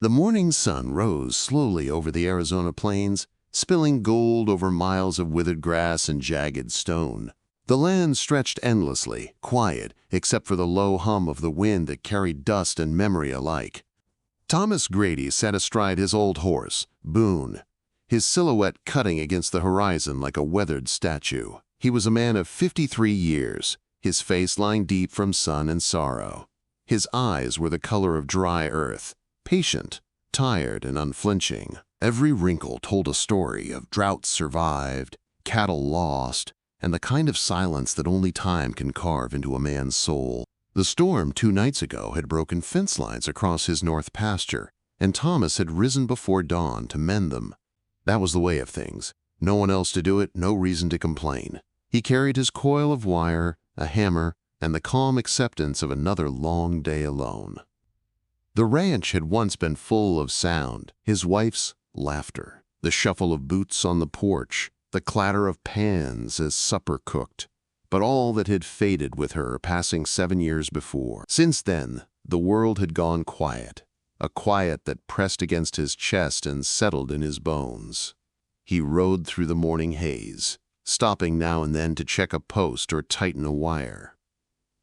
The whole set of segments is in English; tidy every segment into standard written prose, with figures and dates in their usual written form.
The morning sun rose slowly over the Arizona plains, spilling gold over miles of withered grass and jagged stone. The land stretched endlessly, quiet, except for the low hum of the wind that carried dust and memory alike. Thomas Grady sat astride his old horse, Boone, his silhouette cutting against the horizon like a weathered statue. He was a man of 53 years, his face lined deep from sun and sorrow. His eyes were the color of dry earth, patient, tired, and unflinching. Every wrinkle told a story of droughts survived, cattle lost, and the kind of silence that only time can carve into a man's soul. The storm 2 nights ago had broken fence lines across his north pasture, and Thomas had risen before dawn to mend them. That was the way of things. No one else to do it, no reason to complain. He carried his coil of wire, a hammer, and the calm acceptance of another long day alone. The ranch had once been full of sound, his wife's laughter, the shuffle of boots on the porch, the clatter of pans as supper cooked, but all that had faded with her passing 7 years before. Since then, the world had gone quiet, a quiet that pressed against his chest and settled in his bones. He rode through the morning haze, stopping now and then to check a post or tighten a wire.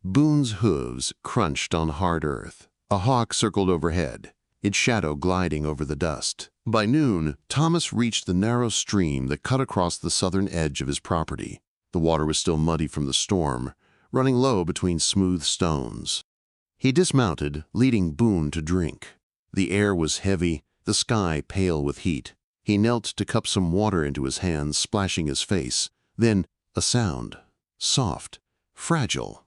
Boone's hooves crunched on hard earth. A hawk circled overhead, its shadow gliding over the dust. By noon, Thomas reached the narrow stream that cut across the southern edge of his property. The water was still muddy from the storm, running low between smooth stones. He dismounted, leading Boone to drink. The air was heavy, the sky pale with heat. He knelt to cup some water into his hands, splashing his face. Then a sound, soft, fragile.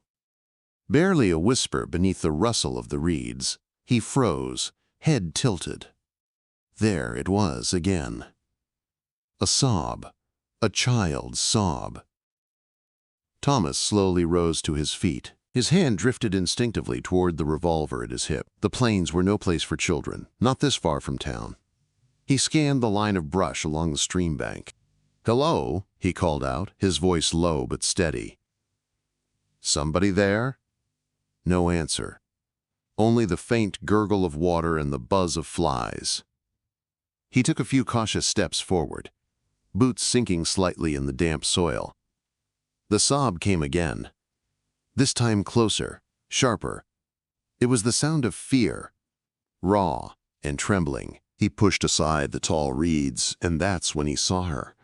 Barely a whisper beneath the rustle of the reeds. He froze, head tilted. There it was again. A sob, a child's sob. Thomas slowly rose to his feet. His hand drifted instinctively toward the revolver at his hip. The plains were no place for children, not this far from town. He scanned the line of brush along the stream bank. "Hello," he called out, his voice low but steady. "Somebody there?" No answer. Only the faint gurgle of water and the buzz of flies. He took a few cautious steps forward, boots sinking slightly in the damp soil. The sob came again, this time closer, sharper. It was the sound of fear, raw and trembling. He pushed aside the tall reeds, and that's when he saw her.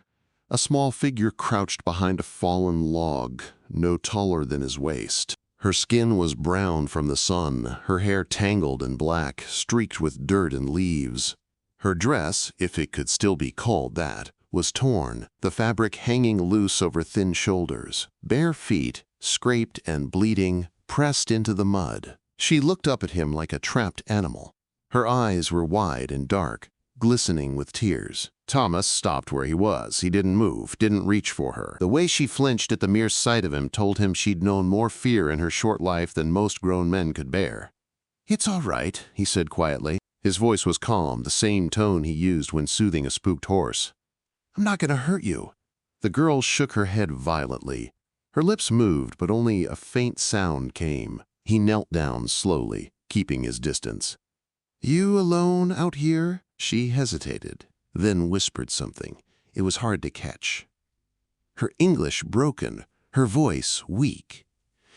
A small figure crouched behind a fallen log, no taller than his waist. Her skin was brown from the sun, her hair tangled and black, streaked with dirt and leaves. Her dress, if it could still be called that, was torn, the fabric hanging loose over thin shoulders. Bare feet, scraped and bleeding, pressed into the mud. She looked up at him like a trapped animal. Her eyes were wide and dark, glistening with tears. Thomas stopped where he was. He didn't move, didn't reach for her. The way she flinched at the mere sight of him told him she'd known more fear in her short life than most grown men could bear. "It's all right," he said quietly. His voice was calm, the same tone he used when soothing a spooked horse. "I'm not going to hurt you." The girl shook her head violently. Her lips moved, but only a faint sound came. He knelt down slowly, keeping his distance. "You alone out here?" She hesitated, then whispered something. It was hard to catch. Her English broken, her voice weak.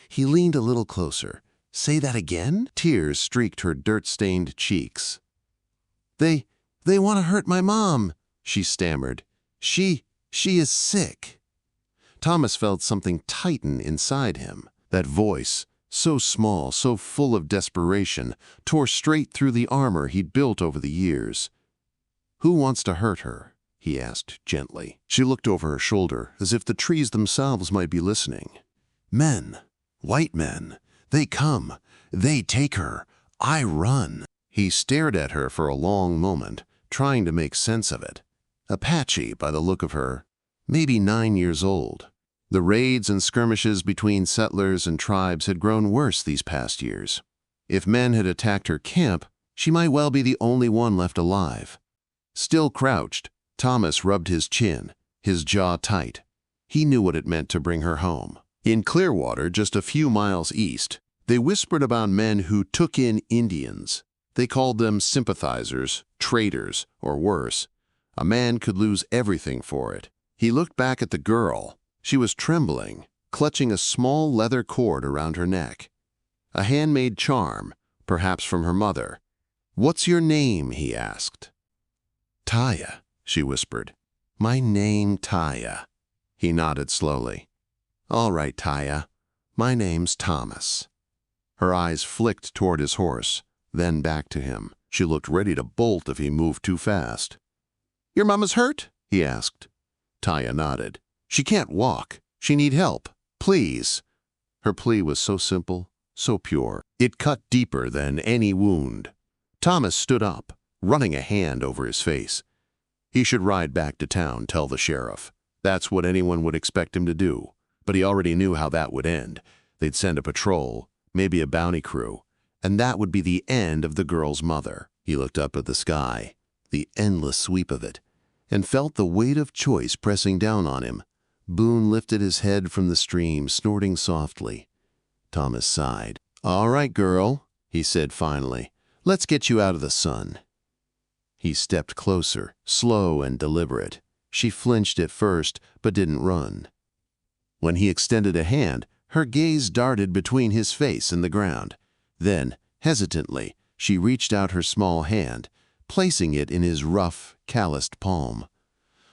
He leaned a little closer. "Say that again?" Tears streaked her dirt-stained cheeks. They want to hurt my mom," she stammered. She is sick." Thomas felt something tighten inside him. That voice, so small, so full of desperation, tore straight through the armor he'd built over the years. "Who wants to hurt her?" he asked gently. She looked over her shoulder, as if the trees themselves might be listening. "Men, white men, they come, they take her, I run." He stared at her for a long moment, trying to make sense of it. Apache, by the look of her, maybe 9 years old. The raids and skirmishes between settlers and tribes had grown worse these past years. If men had attacked her camp, she might well be the only one left alive. Still crouched, Thomas rubbed his chin, his jaw tight. He knew what it meant to bring her home. In Clearwater, just a few miles east, they whispered about men who took in Indians. They called them sympathizers, traitors, or worse. A man could lose everything for it. He looked back at the girl. She was trembling, clutching a small leather cord around her neck. A handmade charm, perhaps from her mother. "What's your name?" he asked. "Taya," she whispered. "My name Taya." He nodded slowly. "All right, Taya. My name's Thomas." Her eyes flicked toward his horse, then back to him. She looked ready to bolt if he moved too fast. "Your mama's hurt?" he asked. Taya nodded. "She can't walk. She need help. Please." Her plea was so simple, so pure. It cut deeper than any wound. Thomas stood up, running a hand over his face. He should ride back to town, tell the sheriff. That's what anyone would expect him to do. But he already knew how that would end. They'd send a patrol, maybe a bounty crew, and that would be the end of the girl's mother. He looked up at the sky, the endless sweep of it, and felt the weight of choice pressing down on him. Boone lifted his head from the stream, snorting softly. Thomas sighed. "All right, girl," he said finally. "Let's get you out of the sun." He stepped closer, slow and deliberate. She flinched at first, but didn't run. When he extended a hand, her gaze darted between his face and the ground. Then, hesitantly, she reached out her small hand, placing it in his rough, calloused palm.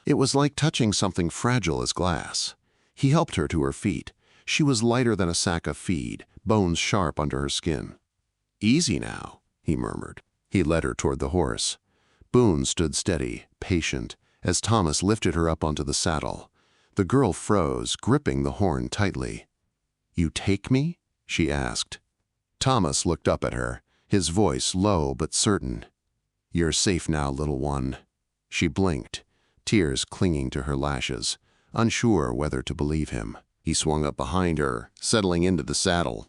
It was like touching something fragile as glass. He helped her to her feet. She was lighter than a sack of feed, bones sharp under her skin. "Easy now," he murmured. He led her toward the horse. Boone stood steady, patient, as Thomas lifted her up onto the saddle. The girl froze, gripping the horn tightly. "You take me?" she asked. Thomas looked up at her, his voice low but certain. "You're safe now, little one." She blinked, tears clinging to her lashes, unsure whether to believe him. He swung up behind her, settling into the saddle.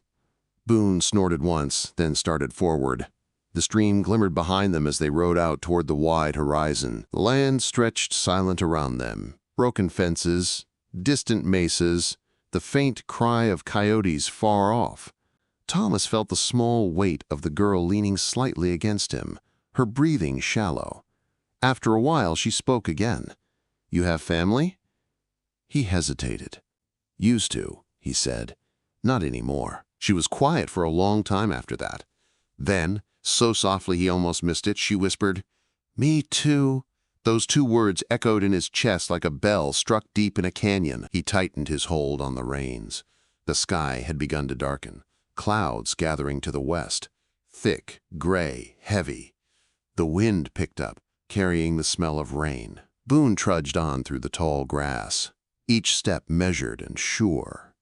Boone snorted once, then started forward. The stream glimmered behind them as they rode out toward the wide horizon. The land stretched silent around them. Broken fences, distant mesas, the faint cry of coyotes far off. Thomas felt the small weight of the girl leaning slightly against him, her breathing shallow. After a while, she spoke again. "You have family?" He hesitated. "Used to," he said. "Not anymore." She was quiet for a long time after that. Then, so softly he almost missed it, she whispered, "Me too." Those two words echoed in his chest like a bell struck deep in a canyon. He tightened his hold on the reins. The sky had begun to darken, clouds gathering to the west, thick, gray, heavy. The wind picked up, carrying the smell of rain. Boone trudged on through the tall grass, each step measured and sure.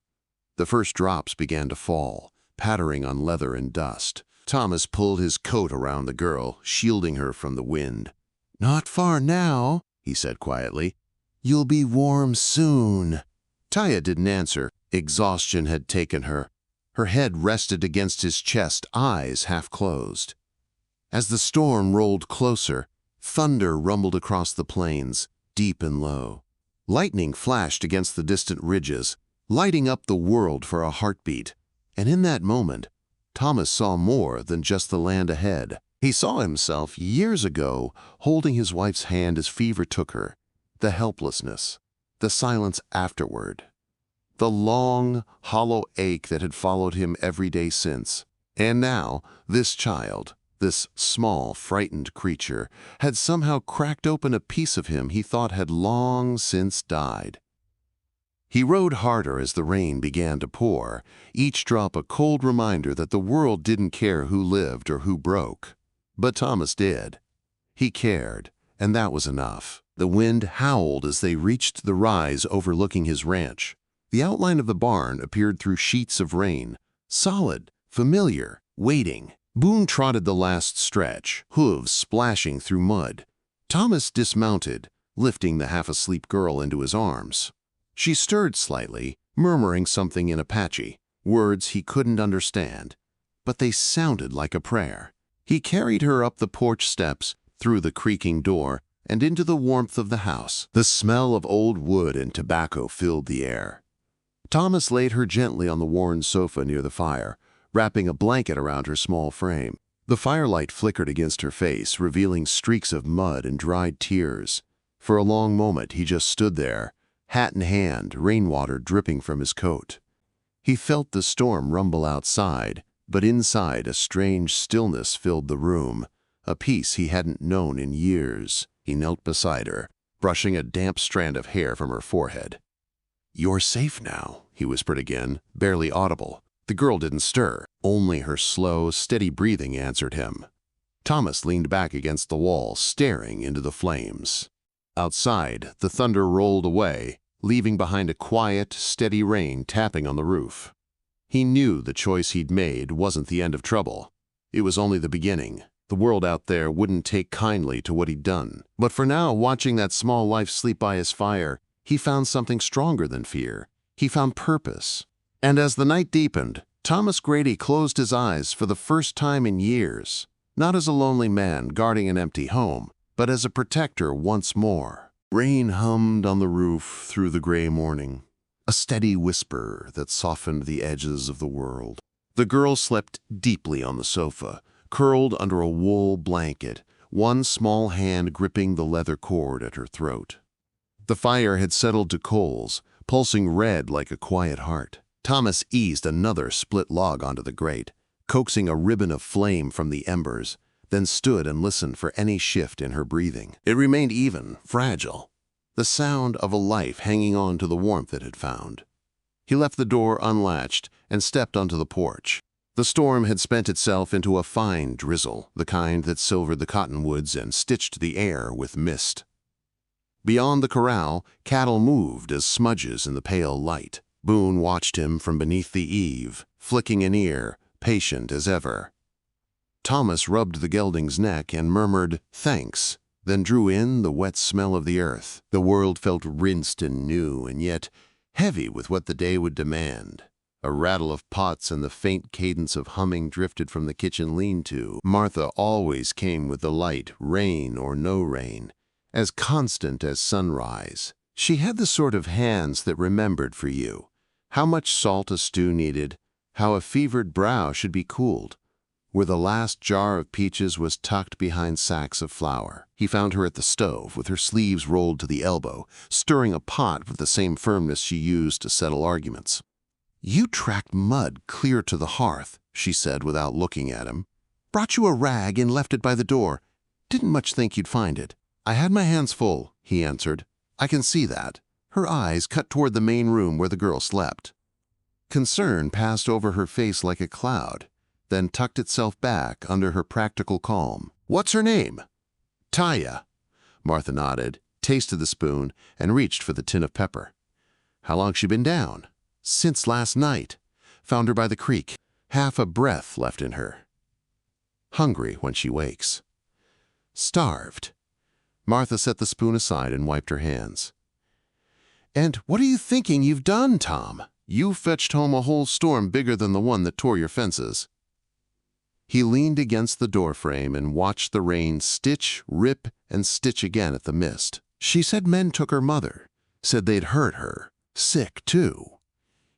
The first drops began to fall, pattering on leather and dust. Thomas pulled his coat around the girl, shielding her from the wind. "Not far now," he said quietly. "You'll be warm soon." Taya didn't answer. Exhaustion had taken her. Her head rested against his chest, eyes half closed. As the storm rolled closer, thunder rumbled across the plains, deep and low. Lightning flashed against the distant ridges, lighting up the world for a heartbeat. And in that moment, Thomas saw more than just the land ahead. He saw himself years ago holding his wife's hand as fever took her, the helplessness, the silence afterward, the long, hollow ache that had followed him every day since. And now, this child, this small, frightened creature, had somehow cracked open a piece of him he thought had long since died. He rode harder as the rain began to pour, each drop a cold reminder that the world didn't care who lived or who broke. But Thomas did. He cared, and that was enough. The wind howled as they reached the rise overlooking his ranch. The outline of the barn appeared through sheets of rain, solid, familiar, waiting. Boone trotted the last stretch, hooves splashing through mud. Thomas dismounted, lifting the half-asleep girl into his arms. She stirred slightly, murmuring something in Apache, words he couldn't understand, but they sounded like a prayer. He carried her up the porch steps, through the creaking door, and into the warmth of the house. The smell of old wood and tobacco filled the air. Thomas laid her gently on the worn sofa near the fire, wrapping a blanket around her small frame. The firelight flickered against her face, revealing streaks of mud and dried tears. For a long moment he just stood there, hat in hand, rainwater dripping from his coat. He felt the storm rumble outside, but inside a strange stillness filled the room, a peace he hadn't known in years. He knelt beside her, brushing a damp strand of hair from her forehead. "You're safe now," he whispered again, barely audible. The girl didn't stir. Only her slow, steady breathing answered him. Thomas leaned back against the wall, staring into the flames. Outside, the thunder rolled away, leaving behind a quiet, steady rain tapping on the roof. He knew the choice he'd made wasn't the end of trouble. It was only the beginning. The world out there wouldn't take kindly to what he'd done. But for now, watching that small life sleep by his fire, he found something stronger than fear. He found purpose. And as the night deepened, Thomas Grady closed his eyes for the first time in years, not as a lonely man guarding an empty home, but as a protector once more. Rain hummed on the roof through the gray morning, a steady whisper that softened the edges of the world. The girl slept deeply on the sofa, curled under a wool blanket, one small hand gripping the leather cord at her throat. The fire had settled to coals, pulsing red like a quiet heart. Thomas eased another split log onto the grate, coaxing a ribbon of flame from the embers, then stood and listened for any shift in her breathing. It remained even, fragile, the sound of a life hanging on to the warmth it had found. He left the door unlatched and stepped onto the porch. The storm had spent itself into a fine drizzle, the kind that silvered the cottonwoods and stitched the air with mist. Beyond the corral, cattle moved as smudges in the pale light. Boone watched him from beneath the eave, flicking an ear, patient as ever. Thomas rubbed the gelding's neck and murmured, "Thanks," then drew in the wet smell of the earth. The world felt rinsed and new, and yet heavy with what the day would demand. A rattle of pots and the faint cadence of humming drifted from the kitchen lean-to. Martha always came with the light, rain or no rain, as constant as sunrise. She had the sort of hands that remembered for you how much salt a stew needed, how a fevered brow should be cooled, where the last jar of peaches was tucked behind sacks of flour. He found her at the stove, with her sleeves rolled to the elbow, stirring a pot with the same firmness she used to settle arguments. "You tracked mud clear to the hearth," she said without looking at him. "Brought you a rag and left it by the door. Didn't much think you'd find it." "I had my hands full," he answered. "I can see that." Her eyes cut toward the main room where the girl slept. Concern passed over her face like a cloud, then tucked itself back under her practical calm. "What's her name?" "Taya." Martha nodded, tasted the spoon, and reached for the tin of pepper. "How long's she been down?" "Since last night. Found her by the creek. Half a breath left in her. Hungry when she wakes." "Starved." Martha set the spoon aside and wiped her hands. "And what are you thinking you've done, Tom? You fetched home a whole storm bigger than the one that tore your fences." He leaned against the doorframe and watched the rain stitch, rip, and stitch again at the mist. "She said men took her mother. Said they'd hurt her. Sick, too."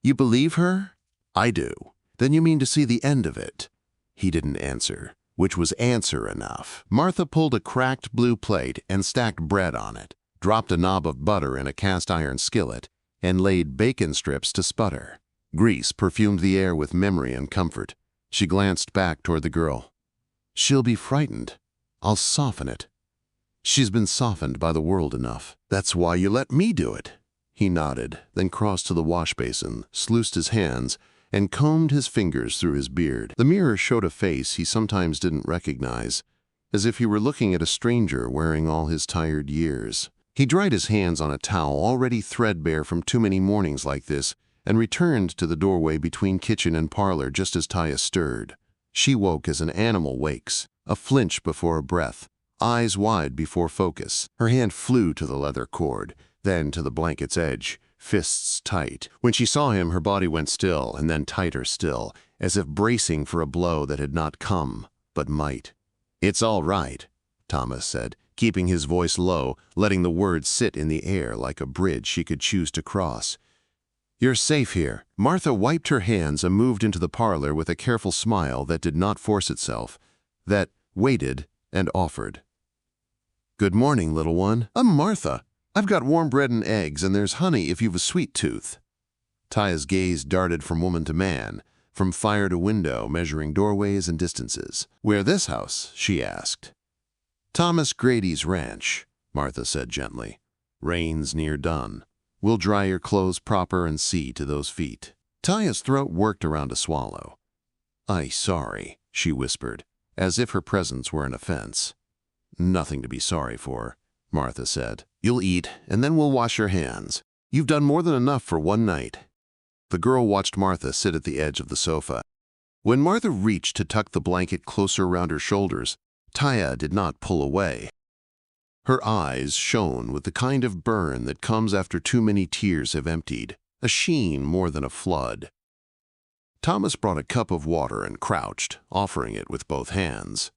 "You believe her?" "I do." "Then you mean to see the end of it?" He didn't answer, which was answer enough. Martha pulled a cracked blue plate and stacked bread on it, dropped a knob of butter in a cast-iron skillet, and laid bacon strips to sputter. Grease perfumed the air with memory and comfort. She glanced back toward the girl. "She'll be frightened. I'll soften it." "She's been softened by the world enough. That's why you let me do it." He nodded, then crossed to the wash basin, sluiced his hands, and combed his fingers through his beard. The mirror showed a face he sometimes didn't recognize, as if he were looking at a stranger wearing all his tired years. He dried his hands on a towel already threadbare from too many mornings like this, and returned to the doorway between kitchen and parlor just as Taya stirred. She woke as an animal wakes, a flinch before a breath, eyes wide before focus. Her hand flew to the leather cord, then to the blanket's edge, fists tight. When she saw him, her body went still, and then tighter still, as if bracing for a blow that had not come, but might. "It's all right," Thomas said, keeping his voice low, letting the words sit in the air like a bridge she could choose to cross. "You're safe here." Martha wiped her hands and moved into the parlor with a careful smile that did not force itself. that waited and offered. "Good morning, little one. I'm Martha. I've got warm bread and eggs, and there's honey if you've a sweet tooth." Taya's gaze darted from woman to man, from fire to window, measuring doorways and distances. "Where this house?" she asked. "Thomas Grady's ranch," Martha said gently. "Rain's near done. We'll dry your clothes proper and see to those feet." Taya's throat worked around a swallow. Sorry," she whispered, as if her presence were an offense. "Nothing to be sorry for," Martha said. "You'll eat, and then we'll wash your hands. You've done more than enough for one night." The girl watched Martha sit at the edge of the sofa. When Martha reached to tuck the blanket closer around her shoulders, Taya did not pull away. Her eyes shone with the kind of burn that comes after too many tears have emptied, a sheen more than a flood. Thomas brought a cup of water and crouched, offering it with both hands.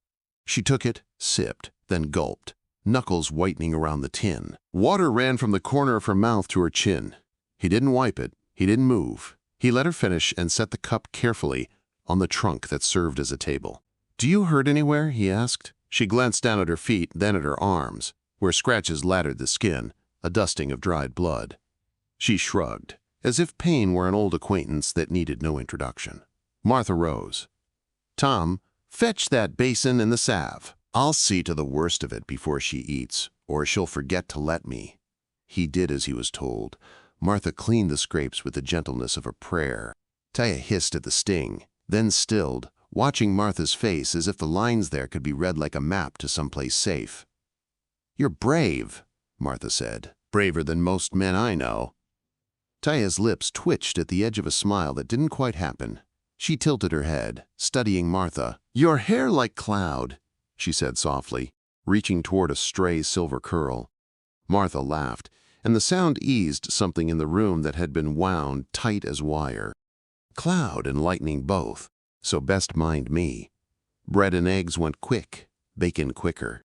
She took it, sipped, then gulped, knuckles whitening around the tin. Water ran from the corner of her mouth to her chin. He didn't wipe it. He didn't move. He let her finish and set the cup carefully on the trunk that served as a table. "Do you hurt anywhere?" he asked. She glanced down at her feet, then at her arms, where scratches laddered the skin, a dusting of dried blood. She shrugged, as if pain were an old acquaintance that needed no introduction. Martha rose. "Tom, fetch that basin and the salve. I'll see to the worst of it before she eats, or she'll forget to let me." He did as he was told. Martha cleaned the scrapes with the gentleness of a prayer. Taya hissed at the sting, then stilled, watching Martha's face as if the lines there could be read like a map to someplace safe. "You're brave," Martha said. "Braver than most men I know." Taya's lips twitched at the edge of a smile that didn't quite happen. She tilted her head, studying Martha. "Your hair like cloud," she said softly, reaching toward a stray silver curl. Martha laughed, and the sound eased something in the room that had been wound tight as wire. "Cloud and lightning both, so best mind me." Bread and eggs went quick, bacon quicker.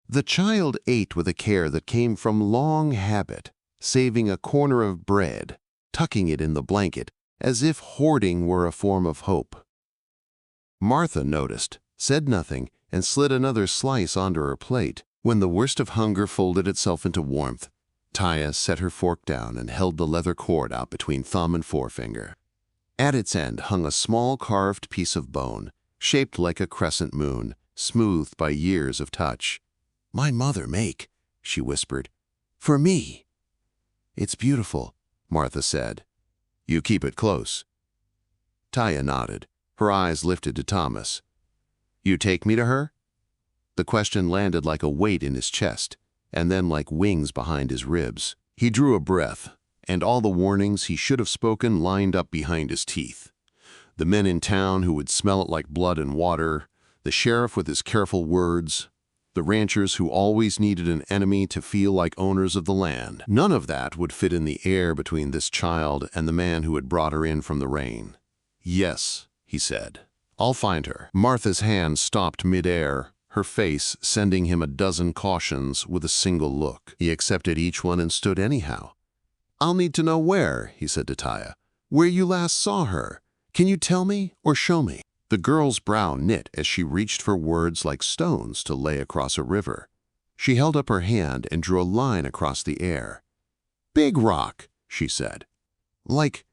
The child ate with a care that came from long habit, saving a corner of bread, tucking it in the blanket, as if hoarding were a form of hope. Martha noticed, said nothing, and slid another slice onto her plate. When the worst of hunger folded itself into warmth, Taya set her fork down and held the leather cord out between thumb and forefinger. At its end hung a small carved piece of bone, shaped like a crescent moon, smoothed by years of touch. "My mother make," she whispered, "for me." "It's beautiful," Martha said. "You keep it close." Taya nodded, her eyes lifted to Thomas. "You take me to her?" The question landed like a weight in his chest, and then like wings behind his ribs. He drew a breath, and all the warnings he should have spoken lined up behind his teeth. The men in town who would smell it like blood and water, the sheriff with his careful words, the ranchers who always needed an enemy to feel like owners of the land. None of that would fit in the air between this child and the man who had brought her in from the rain. "Yes," he said. "I'll find her." Martha's hand stopped mid-air, her face sending him a dozen cautions with a single look. He accepted each one and stood anyhow. "I'll need to know where," he said to Taya. "Where you last saw her. Can you tell me or show me?" The girl's brow knit as she reached for words like stones to lay across a river. She held up her hand and drew a line across the air. "Big rock," she said. Like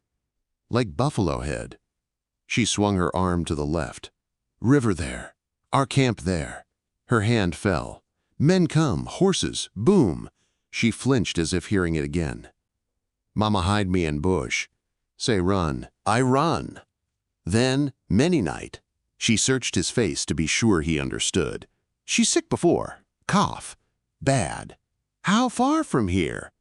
Buffalo Head." She swung her arm to the left. "River there. Our camp there." Her hand fell. "Men come, horses, boom." She flinched as if hearing it again. "Mama hide me in bush. Say run. I run." Then, many night, she searched his face to be sure he understood. "She's sick before. Cough. Bad. How far from here?"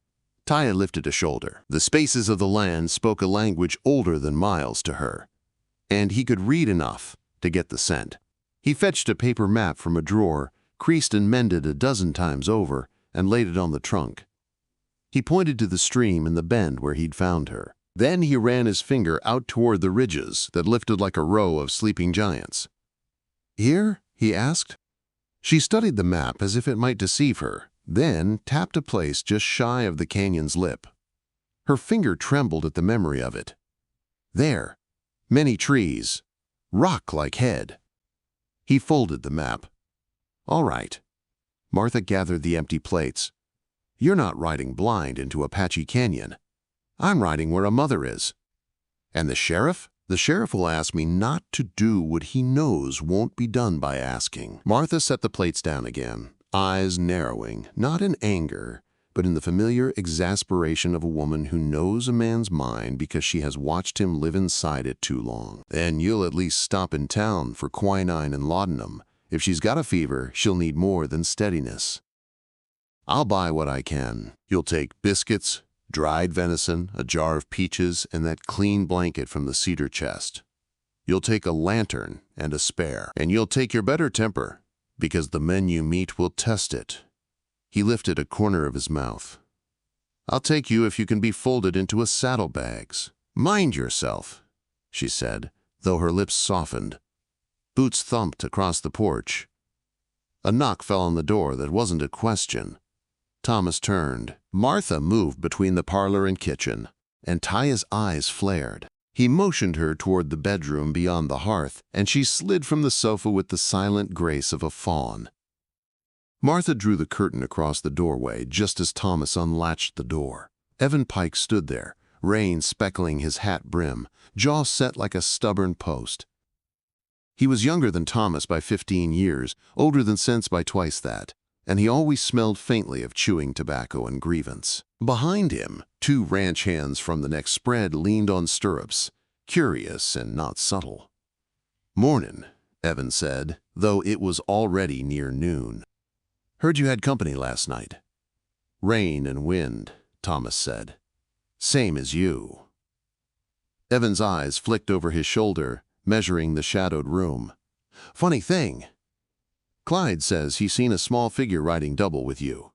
Taya lifted a shoulder. The spaces of the land spoke a language older than miles to her, and he could read enough to get the scent. He fetched a paper map from a drawer, creased and mended a dozen times over, and laid it on the trunk. He pointed to the stream in the bend where he'd found her. Then he ran his finger out toward the ridges that lifted like a row of sleeping giants. "Here?" he asked. She studied the map as if it might deceive her, then tapped a place just shy of the canyon's lip. Her finger trembled at the memory of it. There, many trees, rock like head. He folded the map. All right. Martha gathered the empty plates. You're not riding blind into Apache Canyon. I'm riding where a mother is. And the sheriff? The sheriff will ask me not to do what he knows won't be done by asking. Martha set the plates down again, eyes narrowing, not in anger, but in the familiar exasperation of a woman who knows a man's mind because she has watched him live inside it too long. Then you'll at least stop in town for quinine and laudanum. If she's got a fever, she'll need more than steadiness. I'll buy what I can. You'll take biscuits, dried venison, a jar of peaches, and that clean blanket from the cedar chest. You'll take a lantern and a spare. And you'll take your better temper, because the men you meet will test it. He lifted a corner of his mouth. I'll take you if you can be folded into a saddlebags. Mind yourself, she said, though her lips softened. Boots thumped across the porch. A knock fell on the door that wasn't a question. Thomas turned. Martha moved between the parlor and kitchen, and Taya's eyes flared. He motioned her toward the bedroom beyond the hearth, and she slid from the sofa with the silent grace of a fawn. Martha drew the curtain across the doorway just as Thomas unlatched the door. Evan Pike stood there, rain speckling his hat brim, jaw set like a stubborn post. He was younger than Thomas by 15 years, older than Sense by twice that, and he always smelled faintly of chewing tobacco and grievance. Behind him, 2 ranch hands from the next spread leaned on stirrups, curious and not subtle. "Mornin'," Evan said, though it was already near noon. "Heard you had company last night." "Rain and wind," Thomas said. "Same as you." Evan's eyes flicked over his shoulder, measuring the shadowed room. "Funny thing. Clyde says he's seen a small figure riding double with you.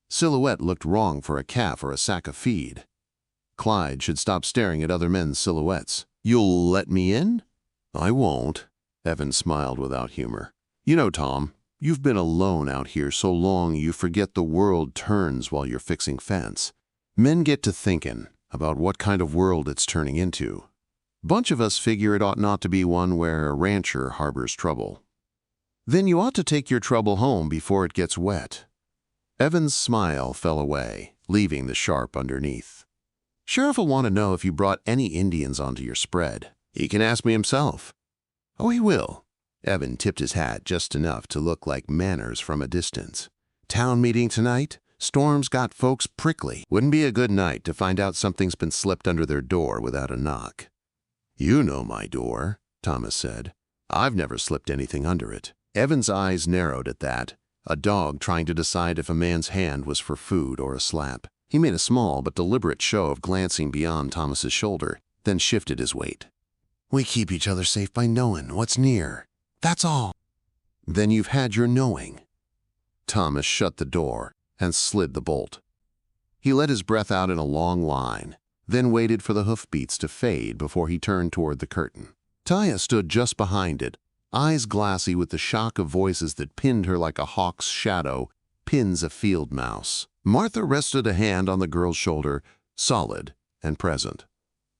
Silhouette looked wrong for a calf or a sack of feed. Clyde should stop staring at other men's silhouettes. You'll let me in?" "I won't," Evan smiled without humor. "You know, Tom, you've been alone out here so long you forget the world turns while you're fixing fence. Men get to thinking about what kind of world it's turning into. Bunch of us figure it ought not to be one where a rancher harbors trouble. Then you ought to take your trouble home before it gets wet." Evan's smile fell away, leaving the sharp underneath. "Sheriff will want to know if you brought any Indians onto your spread. He can ask me himself." "Oh, he will." Evan tipped his hat just enough to look like manners from a distance. "Town meeting tonight? Storm's got folks prickly. Wouldn't be a good night to find out something's been slipped under their door without a knock." "You know my door," Thomas said. "I've never slipped anything under it." Evan's eyes narrowed at that, a dog trying to decide if a man's hand was for food or a slap. He made a small but deliberate show of glancing beyond Thomas's shoulder, then shifted his weight. "We keep each other safe by knowing what's near. That's all." "Then you've had your knowing." Thomas shut the door and slid the bolt. He let his breath out in a long line, then waited for the hoofbeats to fade before he turned toward the curtain. Taya stood just behind it, eyes glassy with the shock of voices that pinned her like a hawk's shadow pins a field mouse. Martha rested a hand on the girl's shoulder, solid and present.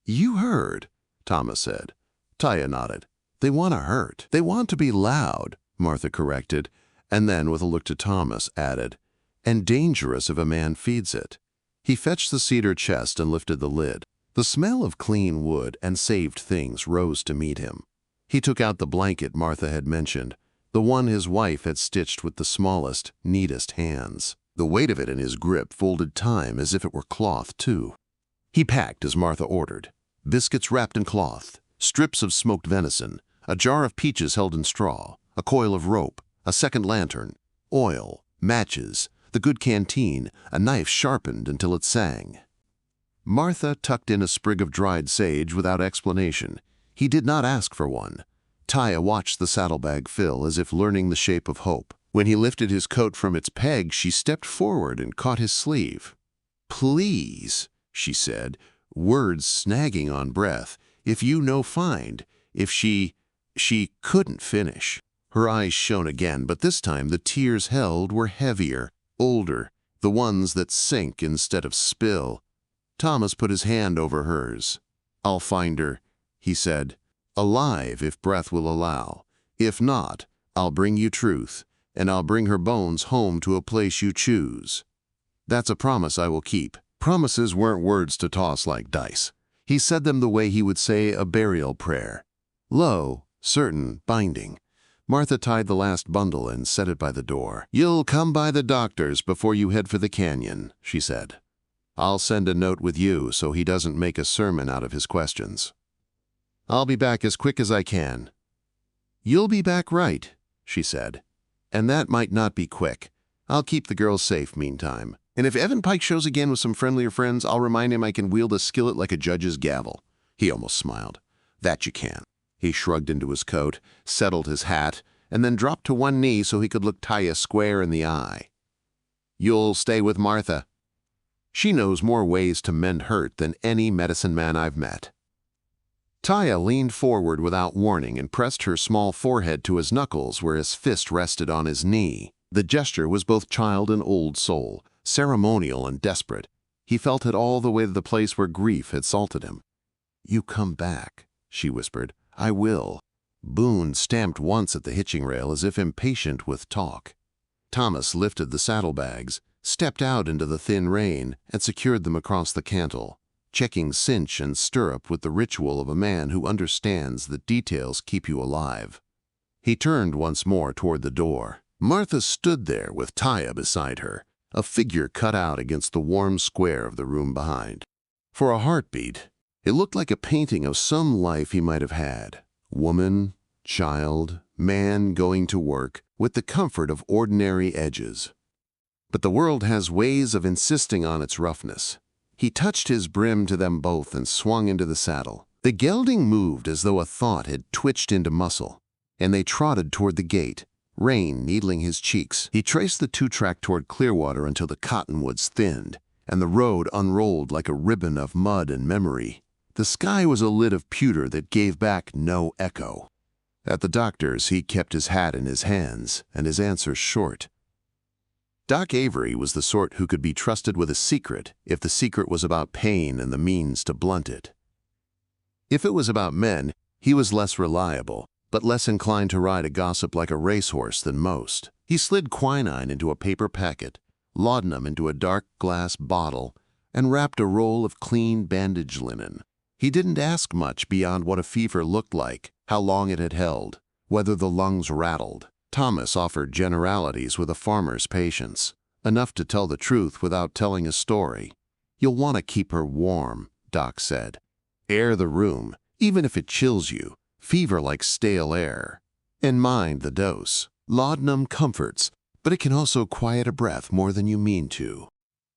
"You heard," Thomas said. Taya nodded. "They want to hurt. They want to be loud," Martha corrected, and then with a look to Thomas added, "and dangerous if a man feeds it." He fetched the cedar chest and lifted the lid. The smell of clean wood and saved things rose to meet him. He took out the blanket Martha had mentioned, the one his wife had stitched with the smallest, neatest hands. The weight of it in his grip folded time as if it were cloth, too. He packed as Martha ordered. Biscuits wrapped in cloth, strips of smoked venison, a jar of peaches held in straw, a coil of rope, a second lantern, oil, matches, the good canteen, a knife sharpened until it sang. Martha tucked in a sprig of dried sage without explanation. He did not ask for one. Taya watched the saddlebag fill as if learning the shape of hope. When he lifted his coat from its peg, she stepped forward and caught his sleeve. "Please," she said, words snagging on breath, "if you no find, if she couldn't finish." Her eyes shone again, but this time the tears held were heavier, older, the ones that sink instead of spill. Thomas put his hand over hers. "I'll find her," he said, "alive if breath will allow. If not, I'll bring you truth, and I'll bring her bones home to a place you choose. That's a promise I will keep. Promises weren't words to toss like dice. He said them the way he would say a burial prayer. Low, certain, binding. Martha tied the last bundle and set it by the door. "You'll come by the doctor's before you head for the canyon," she said. "I'll send a note with you so he doesn't make a sermon out of his questions. I'll be back as quick as I can." "You'll be back right," she said. "And that might not be quick. I'll keep the girls safe meantime. And if Evan Pike shows again with some friendlier friends, I'll remind him I can wield a skillet like a judge's gavel." He almost smiled. "That you can." He shrugged into his coat, settled his hat, and then dropped to one knee so he could look Taya square in the eye. "You'll stay with Martha. She knows more ways to mend hurt than any medicine man I've met." Taya leaned forward without warning and pressed her small forehead to his knuckles where his fist rested on his knee. The gesture was both child and old soul, ceremonial and desperate. He felt it all the way to the place where grief had salted him. "You come back," she whispered. "I will." Boone stamped once at the hitching rail as if impatient with talk. Thomas lifted the saddlebags, stepped out into the thin rain, and secured them across the cantle, checking cinch and stirrup with the ritual of a man who understands that details keep you alive. He turned once more toward the door. Martha stood there with Taya beside her, a figure cut out against the warm square of the room behind. For a heartbeat, it looked like a painting of some life he might have had. Woman, child, man going to work, with the comfort of ordinary edges. But the world has ways of insisting on its roughness. He touched his brim to them both and swung into the saddle. The gelding moved as though a thought had twitched into muscle, and they trotted toward the gate, rain needling his cheeks. He traced the two-track toward Clearwater until the cottonwoods thinned, and the road unrolled like a ribbon of mud and memory. The sky was a lid of pewter that gave back no echo. At the doctor's, he kept his hat in his hands, and his answers short. Doc Avery was the sort who could be trusted with a secret if the secret was about pain and the means to blunt it. If it was about men, he was less reliable, but less inclined to ride a gossip like a racehorse than most. He slid quinine into a paper packet, laudanum into a dark glass bottle, and wrapped a roll of clean bandage linen. He didn't ask much beyond what a fever looked like, how long it had held, whether the lungs rattled. Thomas offered generalities with a farmer's patience, enough to tell the truth without telling a story. "You'll want to keep her warm," Doc said. "Air the room, even if it chills you. Fever like stale air. And mind the dose. Laudanum comforts, but it can also quiet a breath more than you mean to."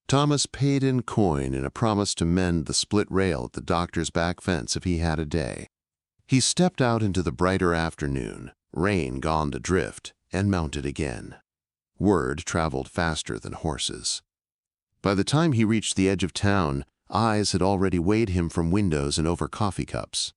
Thomas paid in coin and a promise to mend the split rail at the doctor's back fence if he had a day. He stepped out into the brighter afternoon, rain gone to drift, and mounted again. Word traveled faster than horses. By the time he reached the edge of town, eyes had already weighed him from windows and over coffee cups.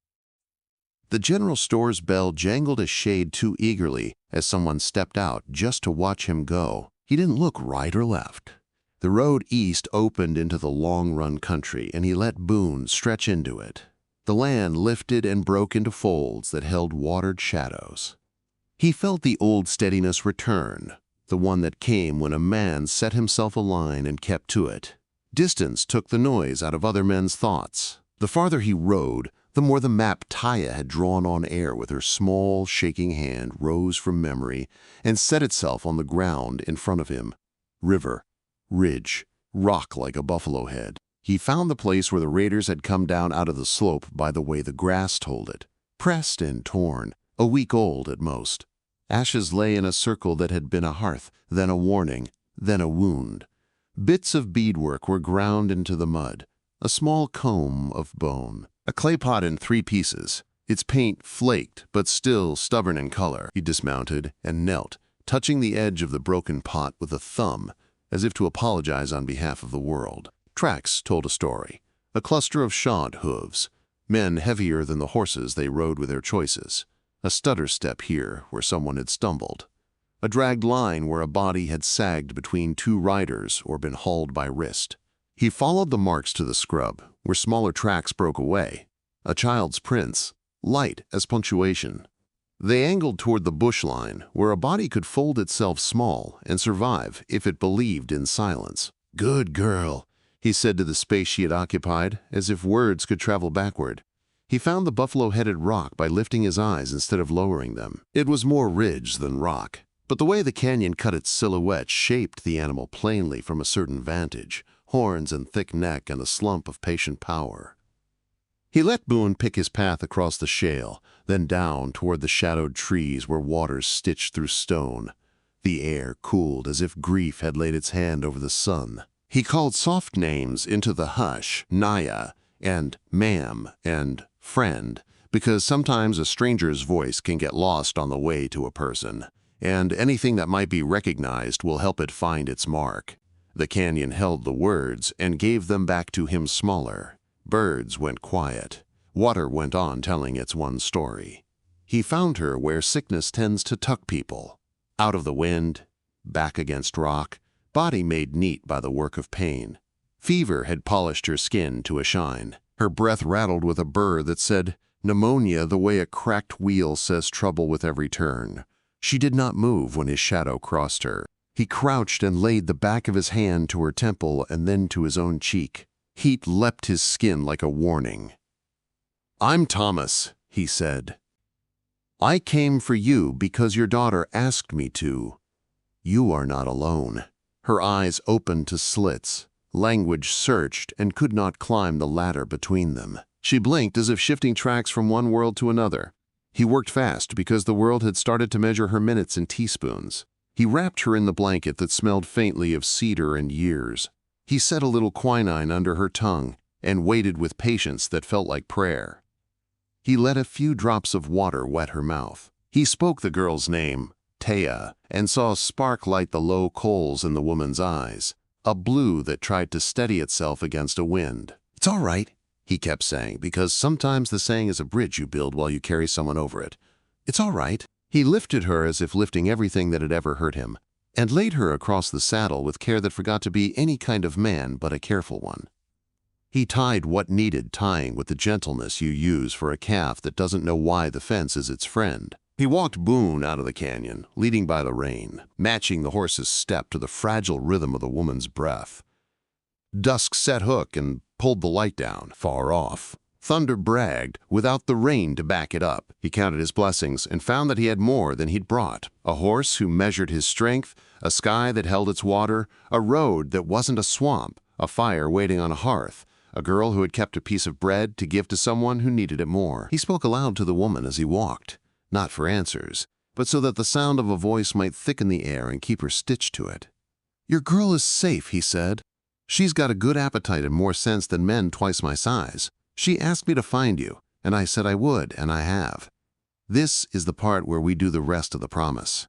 The general store's bell jangled a shade too eagerly as someone stepped out just to watch him go. He didn't look right or left. The road east opened into the long-run country, and he let Boone stretch into it. The land lifted and broke into folds that held watered shadows. He felt the old steadiness return, the one that came when a man set himself a line and kept to it. Distance took the noise out of other men's thoughts. The farther he rode, the more the map Taya had drawn on air with her small, shaking hand rose from memory and set itself on the ground in front of him. River, ridge, rock like a buffalo head. He found the place where the raiders had come down out of the slope by the way the grass told it. Pressed and torn, a week old at most. Ashes lay in a circle that had been a hearth, then a warning, then a wound. Bits of beadwork were ground into the mud, a small comb of bone. A clay pot in 3 pieces, its paint flaked but still stubborn in color. He dismounted and knelt, touching the edge of the broken pot with a thumb, as if to apologize on behalf of the world. Tracks told a story, a cluster of shod hooves, men heavier than the horses they rode with their choices, a stutter step here where someone had stumbled, a dragged line where a body had sagged between 2 riders or been hauled by wrist. He followed the marks to the scrub, where smaller tracks broke away, a child's prints, light as punctuation. They angled toward the bushline, where a body could fold itself small and survive if it believed in silence. "Good girl," he said to the space she had occupied, as if words could travel backward. He found the buffalo-headed rock by lifting his eyes instead of lowering them. It was more ridge than rock, but the way the canyon cut its silhouette shaped the animal plainly from a certain vantage, horns and thick neck and a slump of patient power. He let Boone pick his path across the shale, then down toward the shadowed trees where waters stitched through stone. The air cooled as if grief had laid its hand over the sun. He called soft names into the hush, Naya, and ma'am, and friend, because sometimes a stranger's voice can get lost on the way to a person, and anything that might be recognized will help it find its mark. The canyon held the words and gave them back to him smaller. Birds went quiet. Water went on telling its one story. He found her where sickness tends to tuck people. Out of the wind, back against rock, body made neat by the work of pain. Fever had polished her skin to a shine. Her breath rattled with a burr that said, pneumonia the way a cracked wheel says trouble with every turn. She did not move when his shadow crossed her. He crouched and laid the back of his hand to her temple and then to his own cheek. Heat leapt his skin like a warning. "I'm Thomas," he said. "I came for you because your daughter asked me to. You are not alone." Her eyes opened to slits. Language searched and could not climb the ladder between them. She blinked as if shifting tracks from one world to another. He worked fast because the world had started to measure her minutes in teaspoons. He wrapped her in the blanket that smelled faintly of cedar and years. He set a little quinine under her tongue and waited with patience that felt like prayer. He let a few drops of water wet her mouth. He spoke the girl's name, Taya, and saw a spark light the low coals in the woman's eyes, a blue that tried to steady itself against a wind. "It's all right," he kept saying, because sometimes the saying is a bridge you build while you carry someone over it. "It's all right." He lifted her as if lifting everything that had ever hurt him, and laid her across the saddle with care that forgot to be any kind of man but a careful one. He tied what needed tying with the gentleness you use for a calf that doesn't know why the fence is its friend. He walked Boone out of the canyon, leading by the rein, matching the horse's step to the fragile rhythm of the woman's breath. Dusk set hook and pulled the light down, far off. Thunder bragged, without the rain to back it up. He counted his blessings and found that he had more than he'd brought. A horse who measured his strength, a sky that held its water, a road that wasn't a swamp, a fire waiting on a hearth, a girl who had kept a piece of bread to give to someone who needed it more. He spoke aloud to the woman as he walked, not for answers, but so that the sound of a voice might thicken the air and keep her stitched to it. "Your girl is safe," he said. "She's got a good appetite and more sense than men twice my size. She asked me to find you, and I said I would, and I have. This is the part where we do the rest of the promise."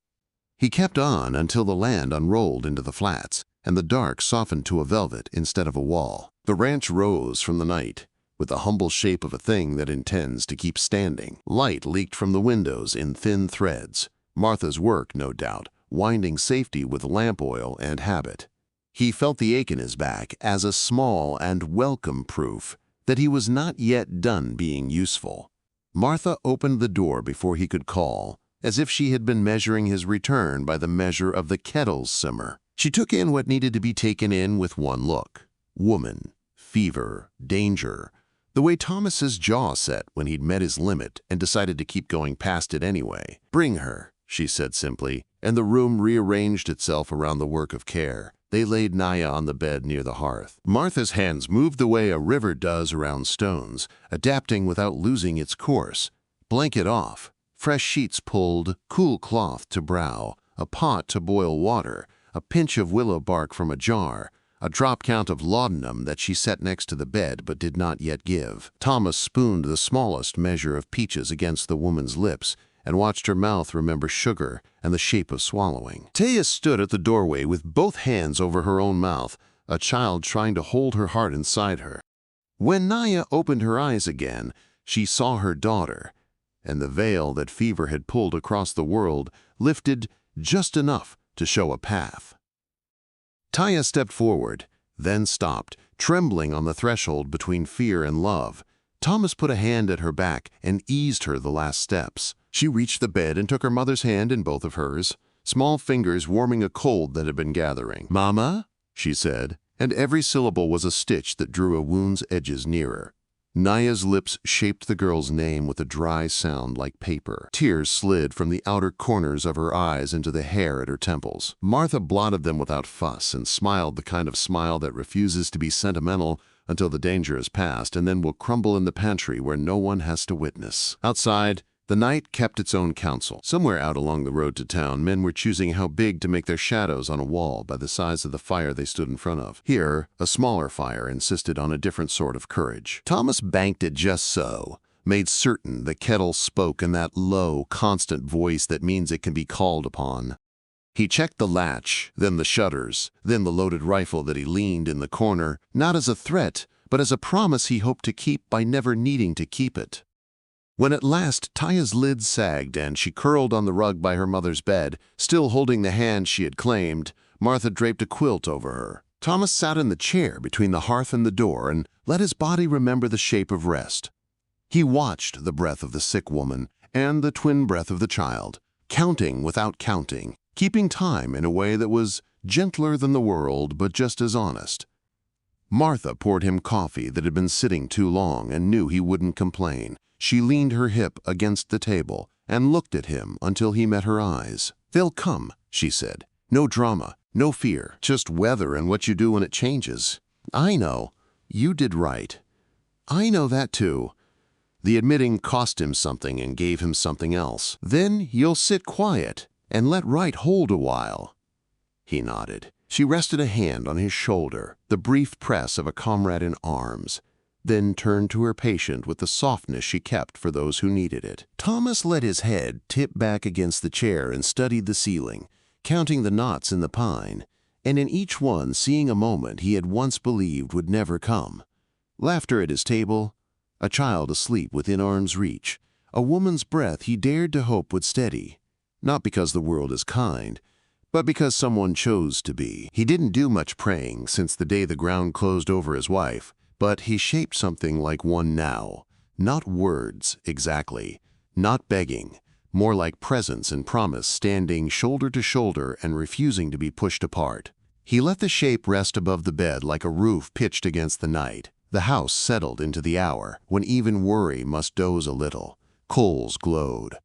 He kept on until the land unrolled into the flats, and the dark softened to a velvet instead of a wall. The ranch rose from the night, with the humble shape of a thing that intends to keep standing. Light leaked from the windows in thin threads. Martha's work, no doubt, winding safety with lamp oil and habit. He felt the ache in his back as a small and welcome proof that he was not yet done being useful. Martha opened the door before he could call, as if she had been measuring his return by the measure of the kettle's simmer. She took in what needed to be taken in with one look. Woman, fever, danger. The way Thomas's jaw set when he'd met his limit and decided to keep going past it anyway. "Bring her," she said simply, and the room rearranged itself around the work of care. They laid Naya on the bed near the hearth. Martha's hands moved the way a river does around stones, adapting without losing its course. Blanket off, fresh sheets pulled, cool cloth to brow, a pot to boil water, a pinch of willow bark from a jar, a drop count of laudanum that she set next to the bed but did not yet give. Thomas spooned the smallest measure of peaches against the woman's lips and watched her mouth remember sugar and the shape of swallowing. Taya stood at the doorway with both hands over her own mouth, a child trying to hold her heart inside her. When Naya opened her eyes again, she saw her daughter, and the veil that fever had pulled across the world lifted just enough to show a path. Taya stepped forward, then stopped, trembling on the threshold between fear and love. Thomas put a hand at her back and eased her the last steps. She reached the bed and took her mother's hand in both of hers, small fingers warming a cold that had been gathering. "Mama?" she said, and every syllable was a stitch that drew a wound's edges nearer. Naya's lips shaped the girl's name with a dry sound like paper. Tears slid from the outer corners of her eyes into the hair at her temples. Martha blotted them without fuss and smiled the kind of smile that refuses to be sentimental until the danger is past and then will crumble in the pantry where no one has to witness. Outside, the night kept its own counsel. Somewhere out along the road to town, men were choosing how big to make their shadows on a wall by the size of the fire they stood in front of. Here, a smaller fire insisted on a different sort of courage. Thomas banked it just so, made certain the kettle spoke in that low, constant voice that means it can be called upon. He checked the latch, then the shutters, then the loaded rifle that he leaned in the corner, not as a threat, but as a promise he hoped to keep by never needing to keep it. When at last Taya's lid sagged and she curled on the rug by her mother's bed, still holding the hand she had claimed, Martha draped a quilt over her. Thomas sat in the chair between the hearth and the door and let his body remember the shape of rest. He watched the breath of the sick woman and the twin breath of the child, counting without counting, keeping time in a way that was gentler than the world but just as honest. Martha poured him coffee that had been sitting too long and knew he wouldn't complain. She leaned her hip against the table and looked at him until he met her eyes. "They'll come," she said. "No drama, no fear, just weather and what you do when it changes. I know. You did right. I know that too." The admitting cost him something and gave him something else. "Then you'll sit quiet and let right hold a while." He nodded. She rested a hand on his shoulder, the brief press of a comrade in arms, then turned to her patient with the softness she kept for those who needed it. Thomas let his head tip back against the chair and studied the ceiling, counting the knots in the pine, and in each one seeing a moment he had once believed would never come. Laughter at his table, a child asleep within arm's reach, a woman's breath he dared to hope would steady, not because the world is kind, but because someone chose to be. He didn't do much praying since the day the ground closed over his wife, but he shaped something like one now. Not words, exactly. Not begging. More like presence and promise standing shoulder to shoulder and refusing to be pushed apart. He let the shape rest above the bed like a roof pitched against the night. The house settled into the hour when even worry must doze a little. Coals glowed.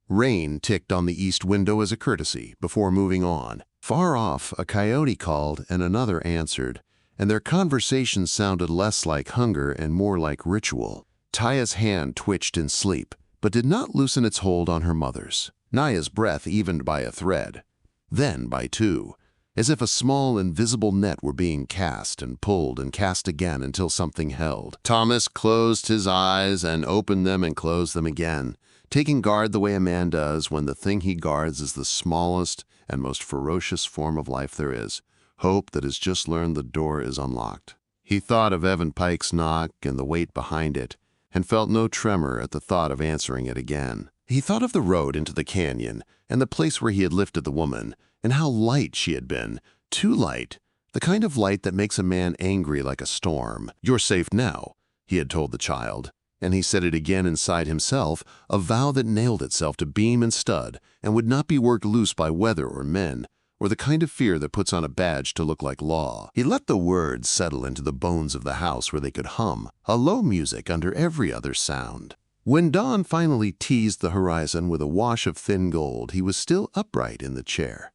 Rain ticked on the east window as a courtesy before moving on. Far off, a coyote called and another answered, and their conversation sounded less like hunger and more like ritual. Taya's hand twitched in sleep, but did not loosen its hold on her mother's. Naya's breath evened by a thread, then by two, as if a small invisible net were being cast and pulled and cast again until something held. Thomas closed his eyes and opened them and closed them again, taking guard the way a man does when the thing he guards is the smallest and most ferocious form of life there is. Hope that has just learned the door is unlocked. He thought of Evan Pike's knock and the weight behind it, and felt no tremor at the thought of answering it again. He thought of the road into the canyon, and the place where he had lifted the woman, and how light she had been. Too light, the kind of light that makes a man angry like a storm. "You're safe now," he had told the child, and he said it again inside himself, a vow that nailed itself to beam and stud, and would not be worked loose by weather or men, or the kind of fear that puts on a badge to look like law. He let the words settle into the bones of the house where they could hum, a low music under every other sound. When dawn finally teased the horizon with a wash of thin gold, he was still upright in the chair.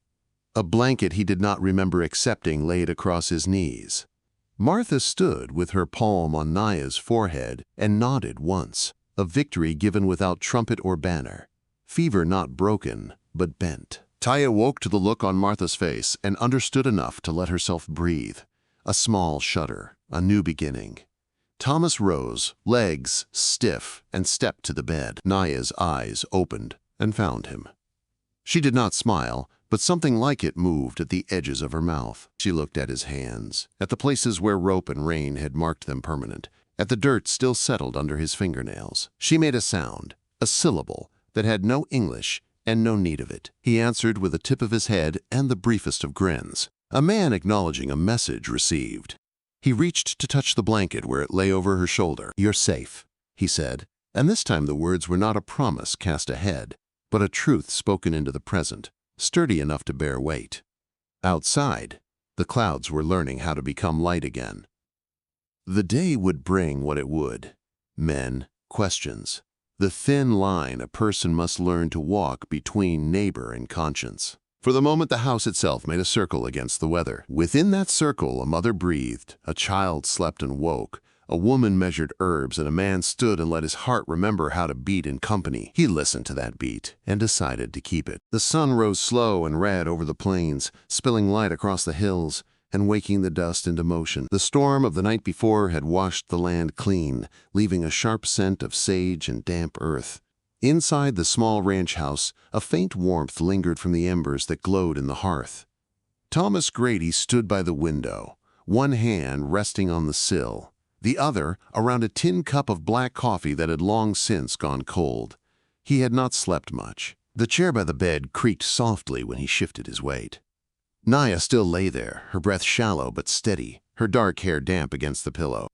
A blanket he did not remember accepting laid across his knees. Martha stood with her palm on Naya's forehead and nodded once, a victory given without trumpet or banner. Fever not broken, but bent. Taya woke to the look on Martha's face and understood enough to let herself breathe. A small shudder, a new beginning. Thomas rose, legs stiff, and stepped to the bed. Naya's eyes opened and found him. She did not smile, but something like it moved at the edges of her mouth. She looked at his hands, at the places where rope and rain had marked them permanent, at the dirt still settled under his fingernails. She made a sound, a syllable, that had no English and no need of it. He answered with a tip of his head and the briefest of grins, a man acknowledging a message received. He reached to touch the blanket where it lay over her shoulder. "You're safe," he said, And this time the words were not a promise cast ahead, but a truth spoken into the present, sturdy enough to bear weight. Outside, the clouds were learning how to become light again. The day would bring what it would. Men, questions. The thin line a person must learn to walk between neighbor and conscience. For the moment, the house itself made a circle against the weather. Within that circle, a mother breathed, a child slept and woke, a woman measured herbs, and a man stood and let his heart remember how to beat in company. He listened to that beat and decided to keep it. The sun rose slow and red over the plains, spilling light across the hills and waking the dust into motion. The storm of the night before had washed the land clean, leaving a sharp scent of sage and damp earth. Inside the small ranch house, a faint warmth lingered from the embers that glowed in the hearth. Thomas Grady stood by the window, one hand resting on the sill, the other around a tin cup of black coffee that had long since gone cold. He had not slept much. The chair by the bed creaked softly when he shifted his weight. Naya still lay there, her breath shallow but steady, her dark hair damp against the pillow.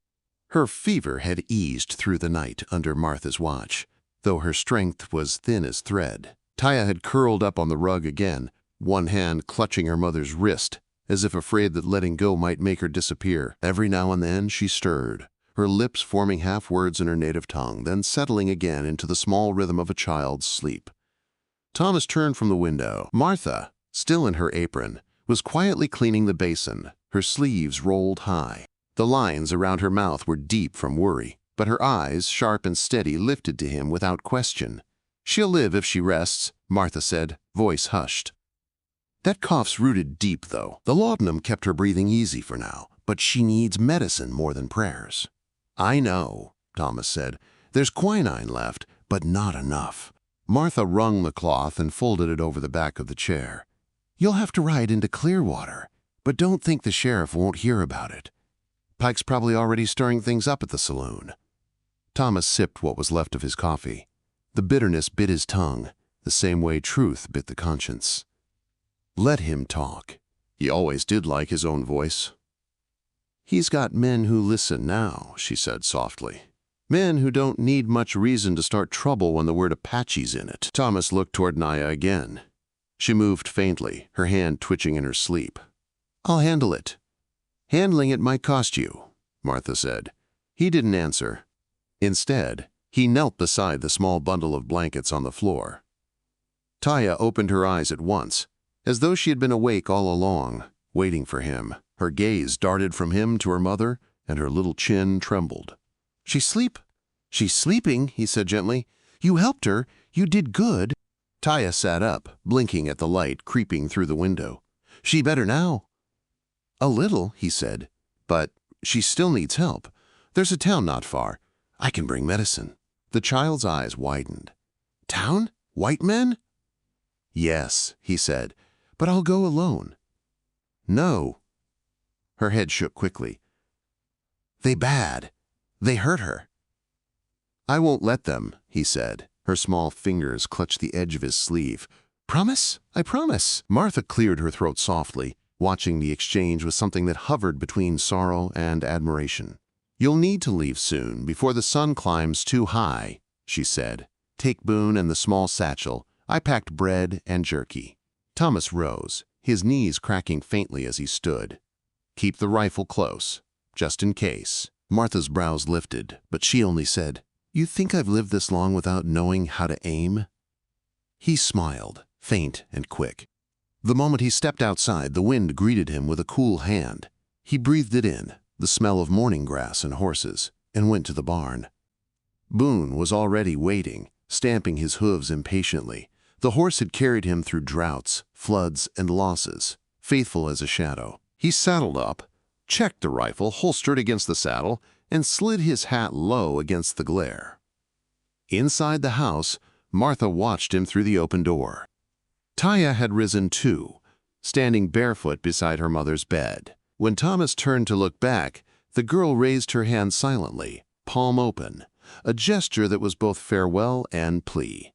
Her fever had eased through the night under Martha's watch, though her strength was thin as thread. Taya had curled up on the rug again, one hand clutching her mother's wrist, as if afraid that letting go might make her disappear. Every now and then she stirred, her lips forming half-words in her native tongue, then settling again into the small rhythm of a child's sleep. Thomas turned from the window. Martha, still in her apron, was quietly cleaning the basin, her sleeves rolled high. The lines around her mouth were deep from worry, but her eyes, sharp and steady, lifted to him without question. "She'll live if she rests," Martha said, voice hushed. "That cough's rooted deep, though. The laudanum kept her breathing easy for now, but she needs medicine more than prayers." "I know," Thomas said. "There's quinine left, but not enough." Martha wrung the cloth and folded it over the back of the chair. "You'll have to ride into Clearwater, but don't think the sheriff won't hear about it. Pike's probably already stirring things up at the saloon." Thomas sipped what was left of his coffee. The bitterness bit his tongue, the same way truth bit the conscience. Let him talk. He always did like his own voice. "He's got men who listen now," she said softly. "Men who don't need much reason to start trouble when the word Apache's in it." Thomas looked toward Naya again. She moved faintly, her hand twitching in her sleep. "I'll handle it." "Handling it might cost you," Martha said. He didn't answer. Instead, he knelt beside the small bundle of blankets on the floor. Taya opened her eyes at once, as though she had been awake all along, waiting for him. Her gaze darted from him to her mother, and her little chin trembled. She's sleeping," he said gently. "You helped her. You did good." Taya sat up, blinking at the light creeping through the window. "She better now." "A little," he said, "but she still needs help. There's a town not far. I can bring medicine." The child's eyes widened. "Town? White men?" "Yes," he said, "but I'll go alone." "No." Her head shook quickly. "They bad. They hurt her." "I won't let them," he said. Her small fingers clutched the edge of his sleeve. "Promise? I promise." Martha cleared her throat softly, watching the exchange with something that hovered between sorrow and admiration. "You'll need to leave soon, before the sun climbs too high," she said. "Take Boone and the small satchel. I packed bread and jerky." Thomas rose, his knees cracking faintly as he stood. "Keep the rifle close, just in case." Martha's brows lifted, but she only said, "You think I've lived this long without knowing how to aim?" He smiled, faint and quick. The moment he stepped outside, the wind greeted him with a cool hand. He breathed it in, the smell of morning grass and horses, and went to the barn. Boone was already waiting, stamping his hooves impatiently. The horse had carried him through droughts, floods, and losses, faithful as a shadow. He saddled up, checked the rifle holstered against the saddle, and slid his hat low against the glare. Inside the house, Martha watched him through the open door. Taya had risen too, standing barefoot beside her mother's bed. When Thomas turned to look back, the girl raised her hand silently, palm open, a gesture that was both farewell and plea.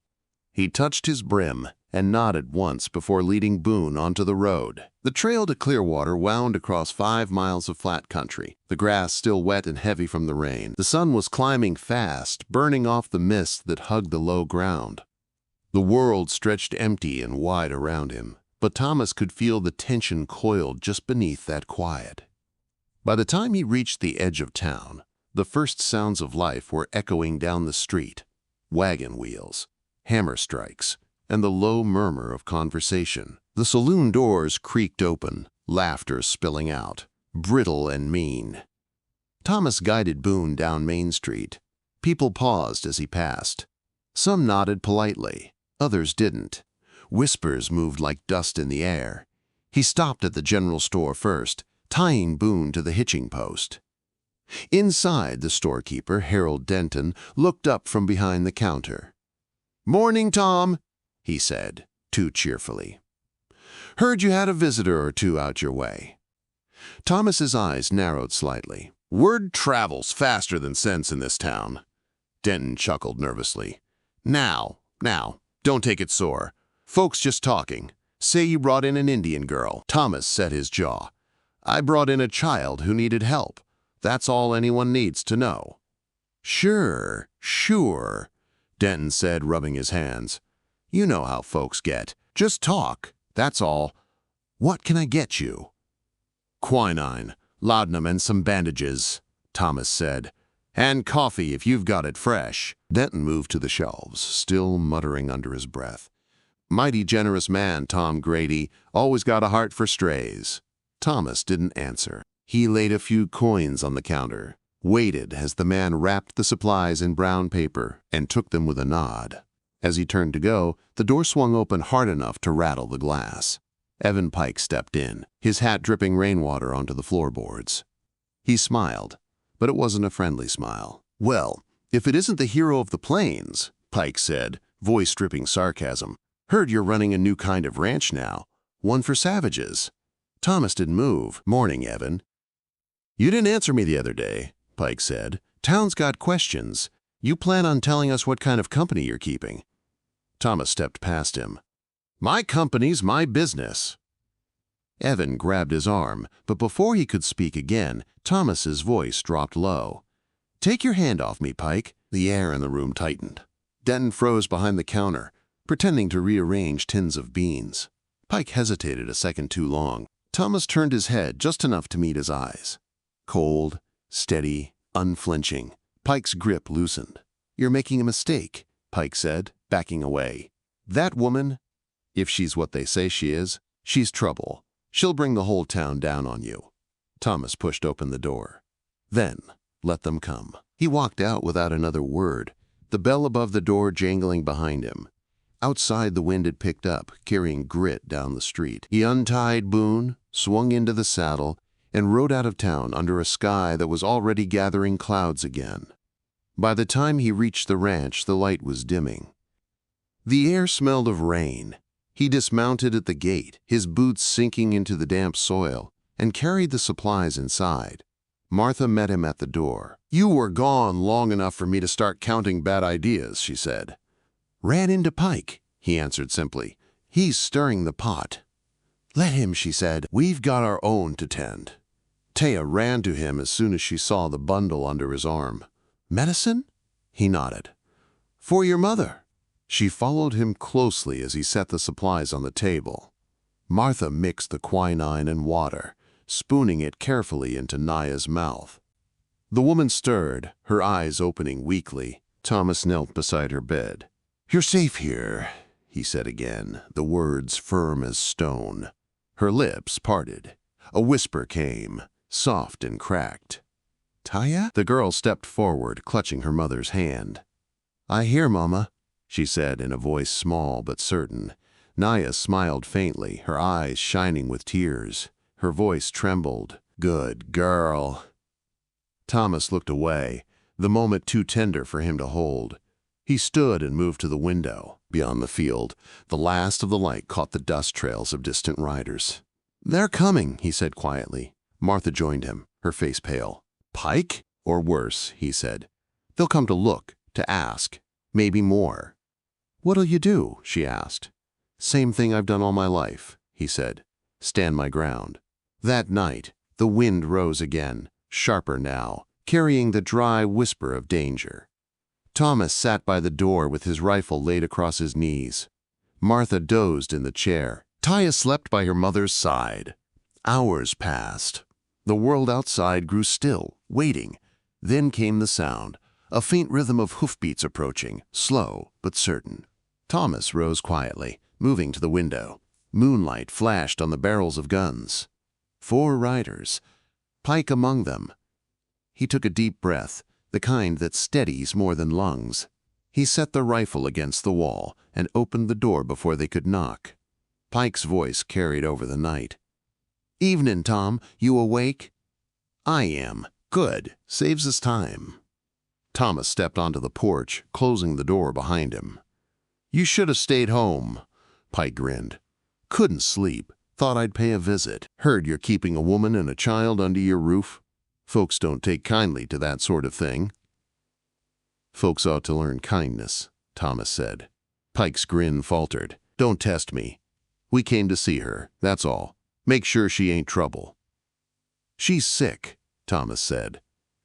He touched his brim and nodded once before leading Boone onto the road. The trail to Clearwater wound across 5 miles of flat country, the grass still wet and heavy from the rain. The sun was climbing fast, burning off the mist that hugged the low ground. The world stretched empty and wide around him, but Thomas could feel the tension coiled just beneath that quiet. By the time he reached the edge of town, the first sounds of life were echoing down the street: wagon wheels, hammer strikes, and the low murmur of conversation. The saloon doors creaked open, laughter spilling out, brittle and mean. Thomas guided Boone down Main Street. People paused as he passed. Some nodded politely, others didn't. Whispers moved like dust in the air. He stopped at the general store first, tying Boone to the hitching post. Inside, the storekeeper, Harold Denton, looked up from behind the counter. "Morning, Tom," he said, too cheerfully. "Heard you had a visitor or two out your way." Thomas's eyes narrowed slightly. "Word travels faster than sense in this town." Denton chuckled nervously. Now, don't take it sore. Folks just talking. Say you brought in an Indian girl." Thomas set his jaw. "I brought in a child who needed help. That's all anyone needs to know." Sure," Denton said, rubbing his hands. "You know how folks get. Just talk, that's all. What can I get you?" "Quinine, laudanum, and some bandages," Thomas said. "And coffee if you've got it fresh." Denton moved to the shelves, still muttering under his breath. "Mighty generous man, Tom Grady. Always got a heart for strays." Thomas didn't answer. He laid a few coins on the counter, waited as the man wrapped the supplies in brown paper, and took them with a nod. As he turned to go, the door swung open hard enough to rattle the glass. Evan Pike stepped in, his hat dripping rainwater onto the floorboards. He smiled, but it wasn't a friendly smile. "Well, if it isn't the hero of the plains," Pike said, voice dripping sarcasm. "Heard you're running a new kind of ranch now, one for savages." Thomas didn't move. "Morning, Evan." "You didn't answer me the other day," Pike said. "Town's got questions. You plan on telling us what kind of company you're keeping?" Thomas stepped past him. "My company's my business." Evan grabbed his arm, but before he could speak again, Thomas's voice dropped low. "Take your hand off me, Pike." The air in the room tightened. Denton froze behind the counter, pretending to rearrange tins of beans. Pike hesitated a second too long. Thomas turned his head just enough to meet his eyes. Cold, steady, unflinching. Pike's grip loosened. "You're making a mistake," Pike said, backing away. "That woman, if she's what they say she is, she's trouble. She'll bring the whole town down on you." Thomas pushed open the door. "Then, let them come." He walked out without another word, the bell above the door jangling behind him. Outside, the wind had picked up, carrying grit down the street. He untied Boone, swung into the saddle, and rode out of town under a sky that was already gathering clouds again. By the time he reached the ranch, the light was dimming. The air smelled of rain. He dismounted at the gate, his boots sinking into the damp soil, and carried the supplies inside. Martha met him at the door. "You were gone long enough for me to start counting bad ideas," she said. "Ran into Pike," he answered simply. "He's stirring the pot." "Let him," she said. "We've got our own to tend." Taya ran to him as soon as she saw the bundle under his arm. "Medicine?" He nodded. "For your mother." She followed him closely as he set the supplies on the table. Martha mixed the quinine and water, spooning it carefully into Naya's mouth. The woman stirred, her eyes opening weakly. Thomas knelt beside her bed. "You're safe here," he said again, the words firm as stone. Her lips parted. A whisper came, soft and cracked. "Taya?" The girl stepped forward, clutching her mother's hand. "I hear, Mama," she said in a voice small but certain. Naya smiled faintly, her eyes shining with tears. Her voice trembled. "Good girl." Thomas looked away, the moment too tender for him to hold. He stood and moved to the window. Beyond the field, the last of the light caught the dust trails of distant riders. "They're coming," he said quietly. Martha joined him, her face pale. "Pike? Or worse," he said. "They'll come to look, to ask, maybe more." "What'll you do?" she asked. Same thing I've done all my life, he said. Stand my ground. That night, the wind rose again, sharper now, carrying the dry whisper of danger. Thomas sat by the door with his rifle laid across his knees. Martha dozed in the chair. Taya slept by her mother's side. Hours passed. The world outside grew still, waiting. Then came the sound, a faint rhythm of hoofbeats approaching, slow but certain. Thomas rose quietly, moving to the window. Moonlight flashed on the barrels of guns. 4 riders, Pike among them. He took a deep breath, the kind that steadies more than lungs. He set the rifle against the wall and opened the door before they could knock. Pike's voice carried over the night. "Evening, Tom. You awake?" "I am." "Good. Saves us time." Thomas stepped onto the porch, closing the door behind him. "You should have stayed home," Pike grinned. "Couldn't sleep. Thought I'd pay a visit. Heard you're keeping a woman and a child under your roof. Folks don't take kindly to that sort of thing." "Folks ought to learn kindness," Thomas said. Pike's grin faltered. "Don't test me. We came to see her, that's all. Make sure she ain't trouble." "She's sick," Thomas said.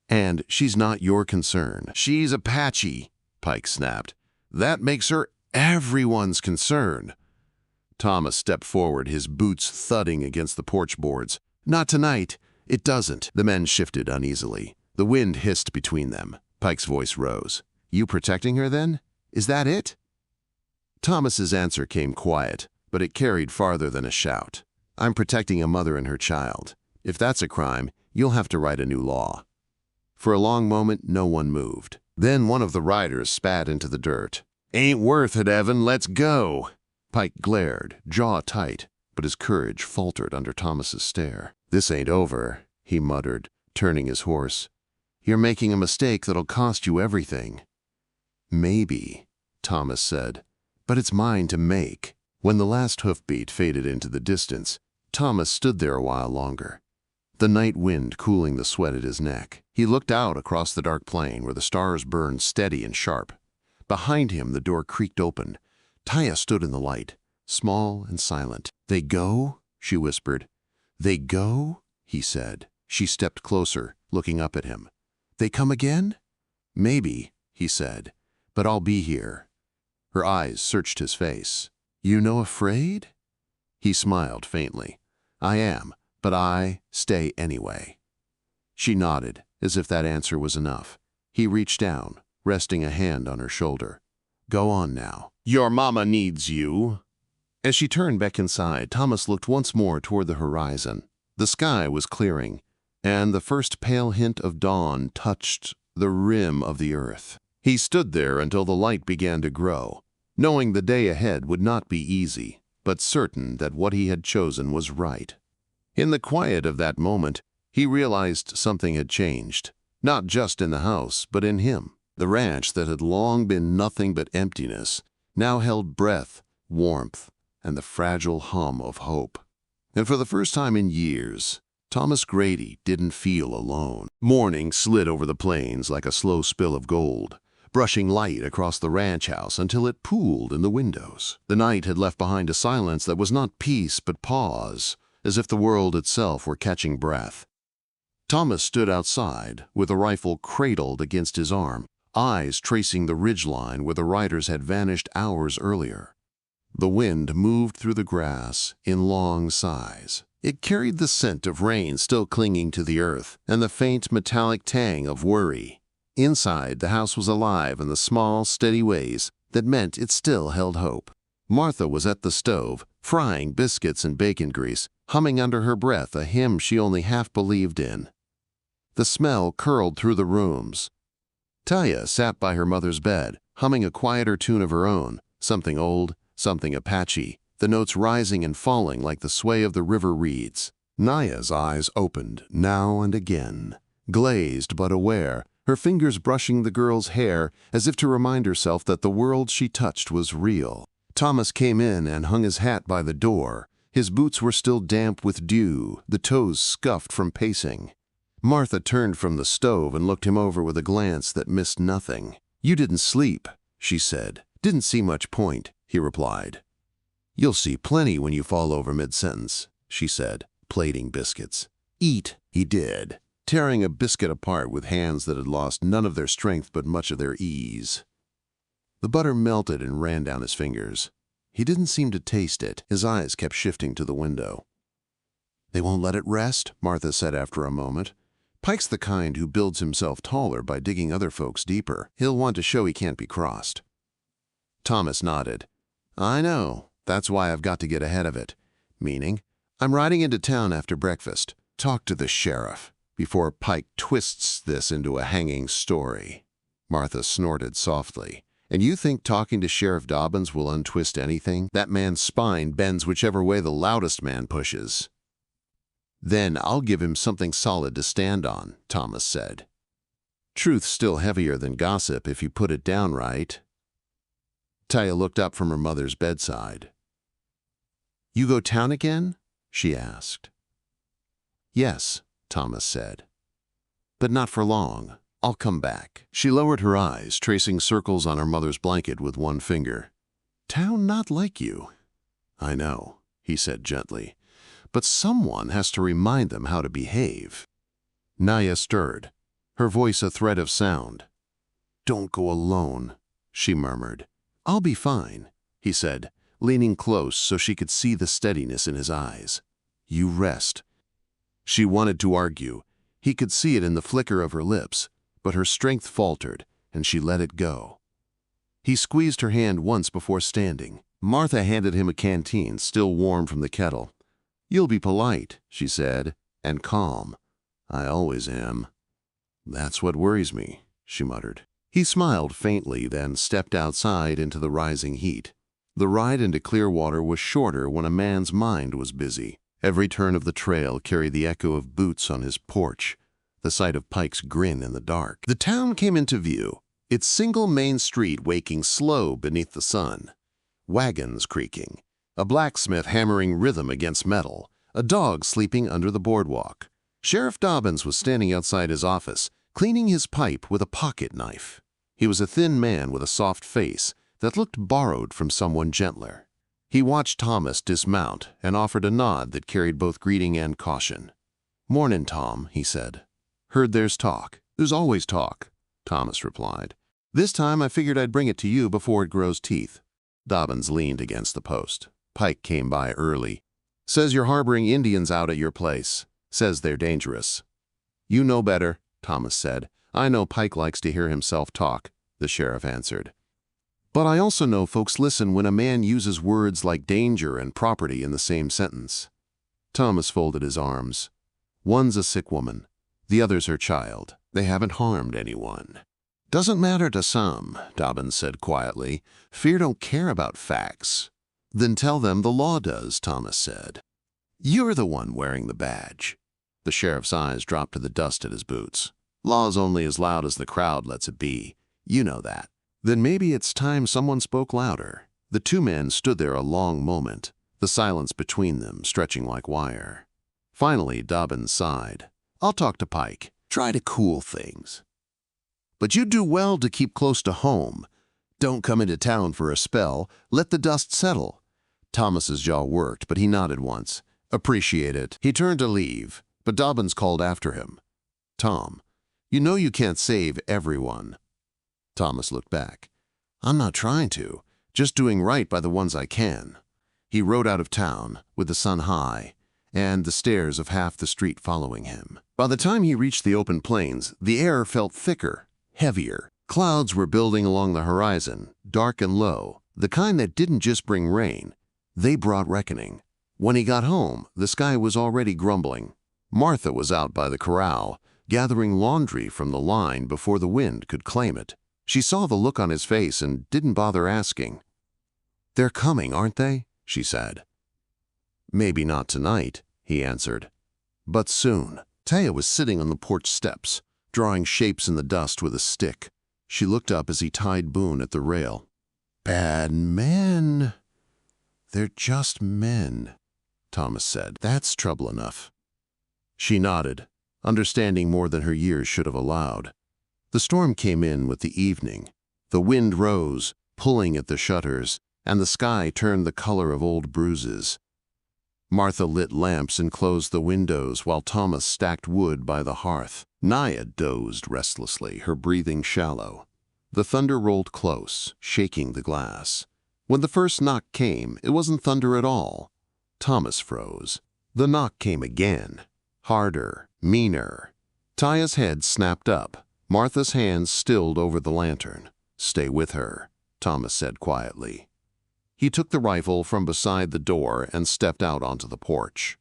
"And she's not your concern." "She's Apache," Pike snapped. "That makes her everyone's concern." Thomas stepped forward, his boots thudding against the porch boards. "Not tonight. It doesn't." The men shifted uneasily. The wind hissed between them. Pike's voice rose. "You protecting her, then? Is that it?" Thomas's answer came quiet, but it carried farther than a shout. "I'm protecting a mother and her child. If that's a crime, you'll have to write a new law." For a long moment, no one moved. Then one of the riders spat into the dirt. "Ain't worth it, Evan. Let's go." Pike glared, jaw tight, but his courage faltered under Thomas's stare. "This ain't over," he muttered, turning his horse. "You're making a mistake that'll cost you everything." "Maybe," Thomas said, "but it's mine to make." When the last hoofbeat faded into the distance, Thomas stood there a while longer, the night wind cooling the sweat at his neck. He looked out across the dark plain where the stars burned steady and sharp. Behind him, the door creaked open. Taya stood in the light, small and silent. "They go?" she whispered. "They go?" he said. She stepped closer, looking up at him. "They come again?" "Maybe," he said, "but I'll be here." Her eyes searched his face. "You no afraid?" He smiled faintly. "I am, but I stay anyway." She nodded, as if that answer was enough. He reached down, resting a hand on her shoulder. "Go on now. Your mama needs you." As she turned back inside, Thomas looked once more toward the horizon. The sky was clearing, and the first pale hint of dawn touched the rim of the earth. He stood there until the light began to grow, knowing the day ahead would not be easy, but certain that what he had chosen was right. In the quiet of that moment, he realized something had changed, not just in the house, but in him. The ranch that had long been nothing but emptiness now held breath, warmth, and the fragile hum of hope. And for the first time in years, Thomas Grady didn't feel alone. Morning slid over the plains like a slow spill of gold, brushing light across the ranch house until it pooled in the windows. The night had left behind a silence that was not peace but pause, as if the world itself were catching breath. Thomas stood outside, with a rifle cradled against his arm, eyes tracing the ridgeline where the riders had vanished hours earlier. The wind moved through the grass in long sighs. It carried the scent of rain still clinging to the earth and the faint metallic tang of worry. Inside, the house was alive in the small, steady ways that meant it still held hope. Martha was at the stove, frying biscuits and bacon grease, humming under her breath a hymn she only half believed in. The smell curled through the rooms. Taya sat by her mother's bed, humming a quieter tune of her own, something old, something Apache, the notes rising and falling like the sway of the river reeds. Naya's eyes opened now and again, glazed but aware, her fingers brushing the girl's hair as if to remind herself that the world she touched was real. Thomas came in and hung his hat by the door. His boots were still damp with dew, the toes scuffed from pacing. Martha turned from the stove and looked him over with a glance that missed nothing. "You didn't sleep," she said. "Didn't see much point," he replied. "You'll see plenty when you fall over mid-sentence," she said, plating biscuits. "Eat." He did, tearing a biscuit apart with hands that had lost none of their strength but much of their ease. The butter melted and ran down his fingers. He didn't seem to taste it. His eyes kept shifting to the window. "They won't let it rest," Martha said after a moment. "Pike's the kind who builds himself taller by digging other folks deeper. He'll want to show he can't be crossed." Thomas nodded. "I know. That's why I've got to get ahead of it." Meaning, "I'm riding into town after breakfast. Talk to the sheriff before Pike twists this into a hanging story." Martha snorted softly. "And you think talking to Sheriff Dobbins will untwist anything? That man's spine bends whichever way the loudest man pushes." "Then I'll give him something solid to stand on," Thomas said. "Truth's still heavier than gossip if you put it down right." Taya looked up from her mother's bedside. "You go town again?" she asked. "Yes," Thomas said. "But not for long. I'll come back." She lowered her eyes, tracing circles on her mother's blanket with one finger. "Town not like you." "I know," he said gently. "But someone has to remind them how to behave." Naya stirred, her voice a thread of sound. "Don't go alone," she murmured. "I'll be fine," he said, leaning close so she could see the steadiness in his eyes. "You rest." She wanted to argue. He could see it in the flicker of her lips, but her strength faltered, and she let it go. He squeezed her hand once before standing. Martha handed him a canteen, still warm from the kettle. "You'll be polite," she said, "and calm." "I always am." "That's what worries me," she muttered. He smiled faintly, then stepped outside into the rising heat. The ride into Clearwater was shorter when a man's mind was busy. Every turn of the trail carried the echo of boots on his porch, the sight of Pike's grin in the dark. The town came into view, its single main street waking slow beneath the sun. Wagons creaking, a blacksmith hammering rhythm against metal, a dog sleeping under the boardwalk. Sheriff Dobbins was standing outside his office, cleaning his pipe with a pocket knife. He was a thin man with a soft face that looked borrowed from someone gentler. He watched Thomas dismount and offered a nod that carried both greeting and caution. "Mornin', Tom," he said. "Heard there's talk." "There's always talk," Thomas replied. "This time I figured I'd bring it to you before it grows teeth." Dobbins leaned against the post. Pike came by early. "Says you're harboring Indians out at your place. Says they're dangerous." "You know better," Thomas said. "I know Pike likes to hear himself talk," the sheriff answered. "But I also know folks listen when a man uses words like danger and property in the same sentence." Thomas folded his arms. "One's a sick woman. The other's her child. They haven't harmed anyone." "Doesn't matter to some," Dobbins said quietly. "Fear don't care about facts." "Then tell them the law does," Thomas said. "You're the one wearing the badge." The sheriff's eyes dropped to the dust at his boots. "Law's only as loud as the crowd lets it be. You know that." "Then maybe it's time someone spoke louder." The two men stood there a long moment, the silence between them stretching like wire. Finally, Dobbins sighed. "I'll talk to Pike. Try to cool things. But you do well to keep close to home. Don't come into town for a spell. Let the dust settle." Thomas's jaw worked, but he nodded once. "Appreciate it." He turned to leave, but Dobbins called after him. "Tom, you know you can't save everyone." Thomas looked back. "I'm not trying to, just doing right by the ones I can." He rode out of town, with the sun high, and the stares of half the street following him. By the time he reached the open plains, the air felt thicker, heavier. Clouds were building along the horizon, dark and low, the kind that didn't just bring rain. They brought reckoning. When he got home, the sky was already grumbling. Martha was out by the corral, gathering laundry from the line before the wind could claim it. She saw the look on his face and didn't bother asking. "They're coming, aren't they?" she said. "Maybe not tonight," he answered. "But soon." Taya was sitting on the porch steps, drawing shapes in the dust with a stick. She looked up as he tied Boone at the rail. "Bad men." "They're just men," Thomas said. "That's trouble enough." She nodded, understanding more than her years should have allowed. The storm came in with the evening. The wind rose, pulling at the shutters, and the sky turned the color of old bruises. Martha lit lamps and closed the windows while Thomas stacked wood by the hearth. Naya dozed restlessly, her breathing shallow. The thunder rolled close, shaking the glass. When the first knock came, it wasn't thunder at all. Thomas froze. The knock came again, harder, meaner. Taya's head snapped up. Martha's hands stilled over the lantern. "Stay with her," Thomas said quietly. He took the rifle from beside the door and stepped out onto the porch.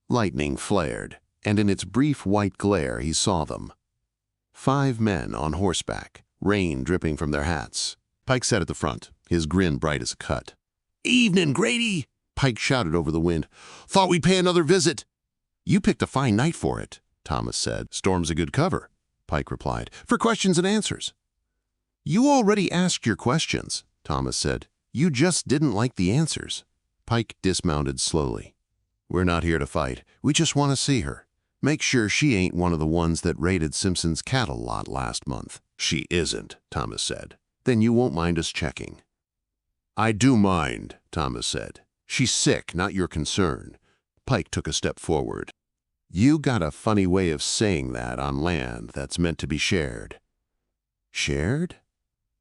Lightning flared, and in its brief white glare he saw them. 5 men on horseback, rain dripping from their hats. Pike sat at the front, his grin bright as a cut. "Evening, Grady!" Pike shouted over the wind. "Thought we'd pay another visit." "You picked a fine night for it," Thomas said. "Storm's a good cover," Pike replied, "for questions and answers." "You already asked your questions," Thomas said. "You just didn't like the answers." Pike dismounted slowly. "We're not here to fight. We just want to see her. Make sure she ain't one of the ones that raided Simpson's cattle lot last month." "She isn't," Thomas said. "Then you won't mind us checking." "I do mind," Thomas said. "She's sick, not your concern." Pike took a step forward. "You got a funny way of saying that on land that's meant to be shared." "Shared?"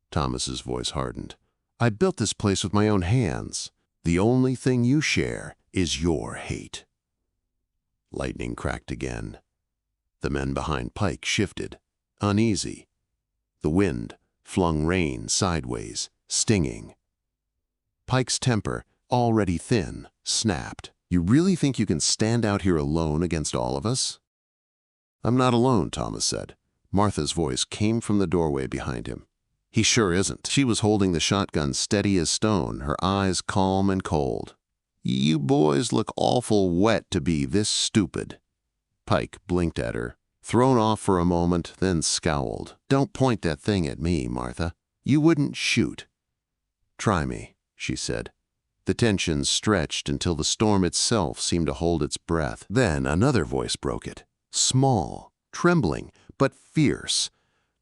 Thomas's voice hardened. "I built this place with my own hands. The only thing you share is your hate." Lightning cracked again. The men behind Pike shifted, uneasy. The wind flung rain sideways, stinging. Pike's temper, already thin, snapped. "You really think you can stand out here alone against all of us?" "I'm not alone," Thomas said. Martha's voice came from the doorway behind him. "He sure isn't." She was holding the shotgun steady as stone, her eyes calm and cold. "You boys look awful wet to be this stupid." Pike blinked at her, thrown off for a moment, then scowled. "Don't point that thing at me, Martha. You wouldn't shoot." "Try me," she said. The tension stretched until the storm itself seemed to hold its breath. Then another voice broke it, small, trembling, but fierce.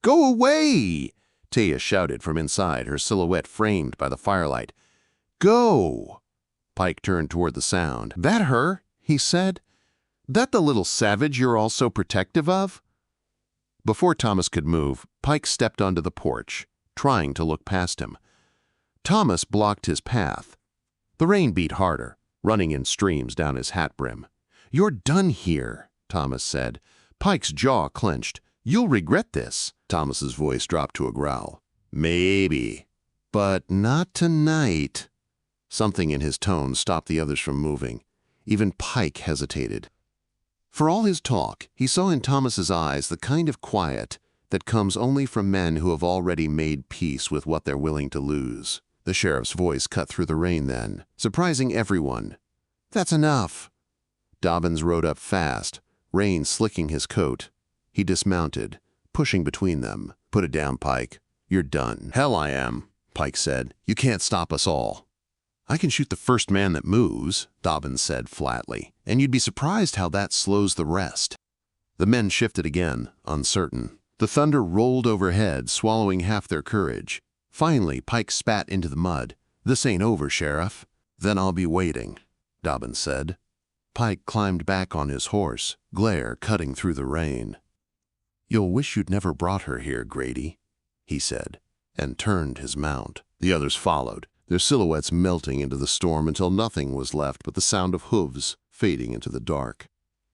"Go away!" Taya shouted from inside, her silhouette framed by the firelight. "Go!" Pike turned toward the sound. "That her?" he said. "That the little savage you're all so protective of?" Before Thomas could move, Pike stepped onto the porch, trying to look past him. Thomas blocked his path. The rain beat harder, running in streams down his hat brim. "You're done here," Thomas said. Pike's jaw clenched. "You'll regret this." Thomas's voice dropped to a growl. "Maybe, but not tonight." Something in his tone stopped the others from moving. Even Pike hesitated. For all his talk, he saw in Thomas's eyes the kind of quiet that comes only from men who have already made peace with what they're willing to lose. The sheriff's voice cut through the rain then, surprising everyone. "That's enough." Dobbins rode up fast, rain slicking his coat. He dismounted, pushing between them. "Put it down, Pike. You're done." "Hell I am," Pike said. "You can't stop us all." "I can shoot the first man that moves," Dobbins said flatly, "and you'd be surprised how that slows the rest." The men shifted again, uncertain. The thunder rolled overhead, swallowing half their courage. Finally, Pike spat into the mud. "This ain't over, Sheriff." "Then I'll be waiting," Dobbins said. Pike climbed back on his horse, glare cutting through the rain. "You'll wish you'd never brought her here, Grady," he said, and turned his mount. The others followed, their silhouettes melting into the storm until nothing was left but the sound of hooves fading into the dark.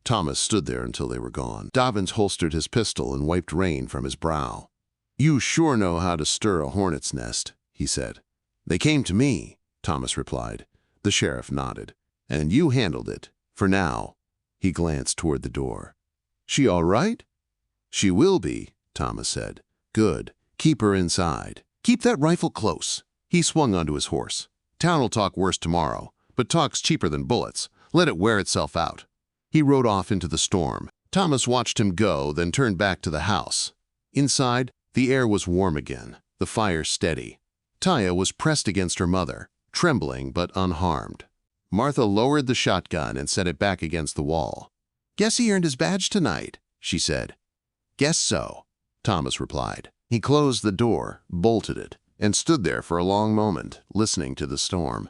Thomas stood there until they were gone. Dobbins holstered his pistol and wiped rain from his brow. "You sure know how to stir a hornet's nest," he said. "They came to me," Thomas replied. The sheriff nodded. "And you handled it, for now." He glanced toward the door. "She all right?" "She will be," Thomas said. "Good. Keep her inside. Keep that rifle close." He swung onto his horse. "Town'll talk worse tomorrow, but talk's cheaper than bullets. Let it wear itself out." He rode off into the storm. Thomas watched him go, then turned back to the house. Inside, the air was warm again, the fire steady. Taya was pressed against her mother, trembling but unharmed. Martha lowered the shotgun and set it back against the wall. "Guess he earned his badge tonight," she said. "Guess so," Thomas replied. He closed the door, bolted it, and stood there for a long moment, listening to the storm.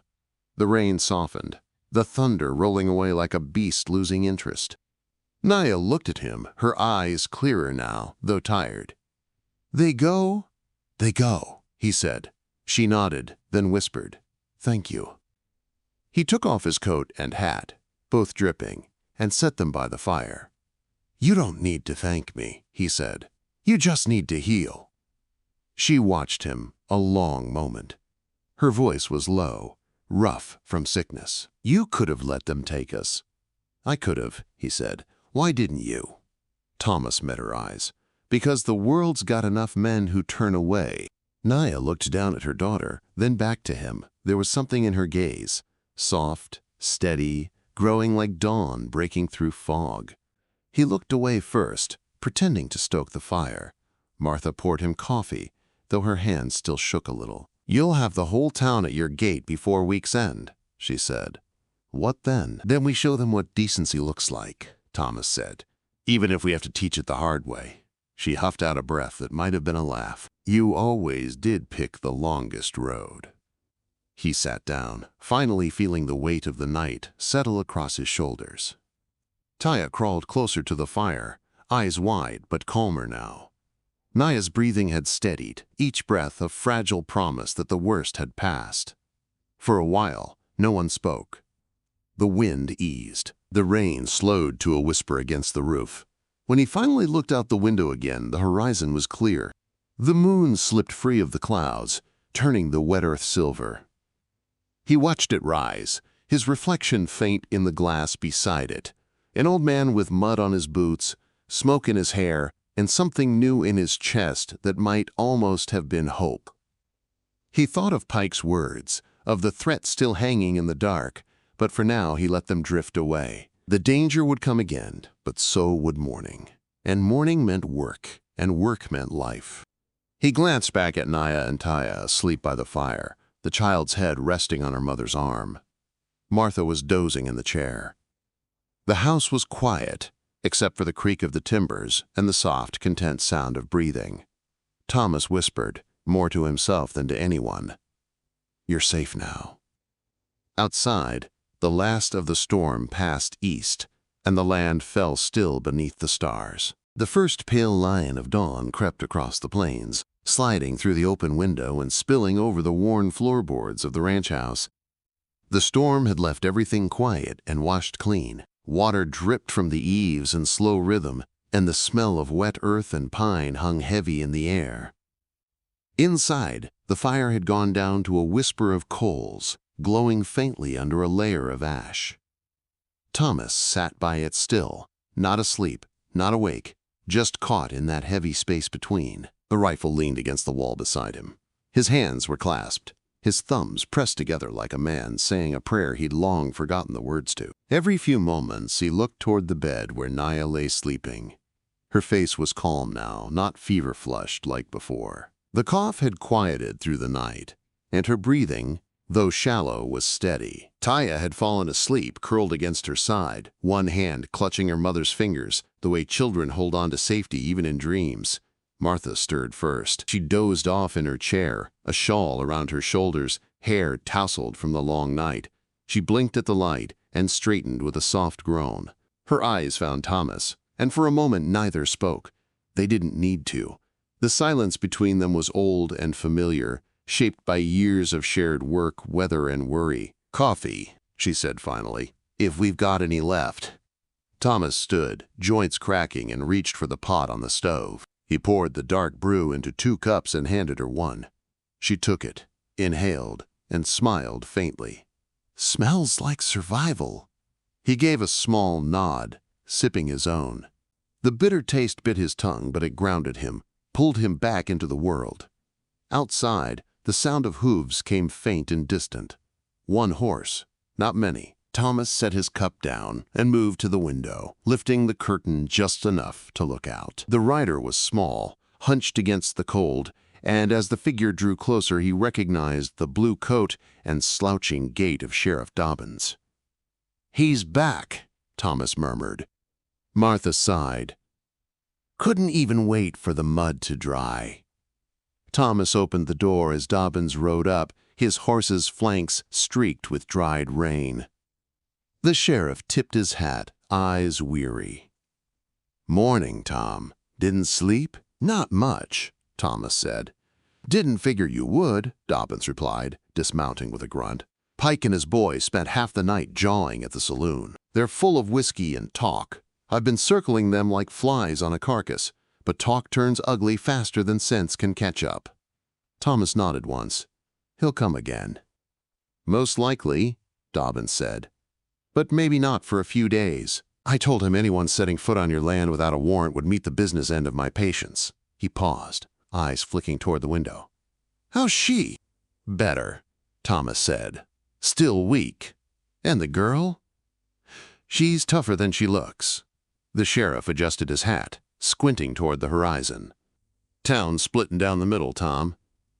The rain softened, the thunder rolling away like a beast losing interest. Naya looked at him, her eyes clearer now, though tired. "They go?" "They go," he said. She nodded, then whispered, "Thank you." He took off his coat and hat, both dripping, and set them by the fire. "You don't need to thank me," he said. "You just need to heal." She watched him a long moment. Her voice was low, rough from sickness. "You could have let them take us." "I could have," he said. "Why didn't you?" Thomas met her eyes. "Because the world's got enough men who turn away." Naya looked down at her daughter, then back to him. There was something in her gaze, soft, steady, growing like dawn breaking through fog. He looked away first, pretending to stoke the fire. Martha poured him coffee, though her hand still shook a little. "You'll have the whole town at your gate before week's end," she said. "What then?" "Then we show them what decency looks like," Thomas said, "even if we have to teach it the hard way." She huffed out a breath that might have been a laugh. "You always did pick the longest road." He sat down, finally feeling the weight of the night settle across his shoulders. Taya crawled closer to the fire, eyes wide but calmer now. Naya's breathing had steadied, each breath a fragile promise that the worst had passed. For a while, no one spoke. The wind eased. The rain slowed to a whisper against the roof. When he finally looked out the window again, the horizon was clear. The moon slipped free of the clouds, turning the wet earth silver. He watched it rise, his reflection faint in the glass beside it. An old man with mud on his boots, smoke in his hair, and something new in his chest that might almost have been hope. He thought of Pike's words, of the threat still hanging in the dark, but for now he let them drift away. The danger would come again, but so would morning. And morning meant work, and work meant life. He glanced back at Naya and Taya asleep by the fire, the child's head resting on her mother's arm. Martha was dozing in the chair. The house was quiet, except for the creak of the timbers and the soft, content sound of breathing. Thomas whispered, more to himself than to anyone, "You're safe now." Outside, the last of the storm passed east, and the land fell still beneath the stars. The first pale line of dawn crept across the plains, sliding through the open window and spilling over the worn floorboards of the ranch house. The storm had left everything quiet and washed clean. Water dripped from the eaves in slow rhythm, and the smell of wet earth and pine hung heavy in the air. Inside, the fire had gone down to a whisper of coals, glowing faintly under a layer of ash. Thomas sat by it still, not asleep, not awake, just caught in that heavy space between. The rifle leaned against the wall beside him. His hands were clasped, his thumbs pressed together like a man saying a prayer he'd long forgotten the words to. Every few moments he looked toward the bed where Naya lay sleeping. Her face was calm now, not fever-flushed like before. The cough had quieted through the night, and her breathing, though shallow, was steady. Taya had fallen asleep, curled against her side, one hand clutching her mother's fingers, the way children hold on to safety even in dreams. Martha stirred first. She dozed off in her chair, a shawl around her shoulders, hair tousled from the long night. She blinked at the light and straightened with a soft groan. Her eyes found Thomas, and for a moment neither spoke. They didn't need to. The silence between them was old and familiar, shaped by years of shared work, weather, and worry. "Coffee," she said finally, "if we've got any left." Thomas stood, joints cracking, and reached for the pot on the stove. He poured the dark brew into 2 cups and handed her one. She took it, inhaled, and smiled faintly. "Smells like survival." He gave a small nod, sipping his own. The bitter taste bit his tongue, but it grounded him, pulled him back into the world. Outside, the sound of hooves came faint and distant. One horse, not many. Thomas set his cup down and moved to the window, lifting the curtain just enough to look out. The rider was small, hunched against the cold, and as the figure drew closer he recognized the blue coat and slouching gait of Sheriff Dobbins. "He's back," Thomas murmured. Martha sighed. "Couldn't even wait for the mud to dry." Thomas opened the door as Dobbins rode up, his horse's flanks streaked with dried rain. The sheriff tipped his hat, eyes weary. "Morning, Tom. Didn't sleep?" "Not much," Thomas said. "Didn't figure you would," Dobbins replied, dismounting with a grunt. "Pike and his boys spent half the night jawing at the saloon. They're full of whiskey and talk. I've been circling them like flies on a carcass, but talk turns ugly faster than sense can catch up." Thomas nodded once. "He'll come again." "Most likely," Dobbins said. "But maybe not for a few days. I told him anyone setting foot on your land without a warrant would meet the business end of my patience." He paused, eyes flicking toward the window. "How's she?" "Better," Thomas said. "Still weak." "And the girl?" "She's tougher than she looks." The sheriff adjusted his hat, squinting toward the horizon. "Town's splitting down the middle, Tom.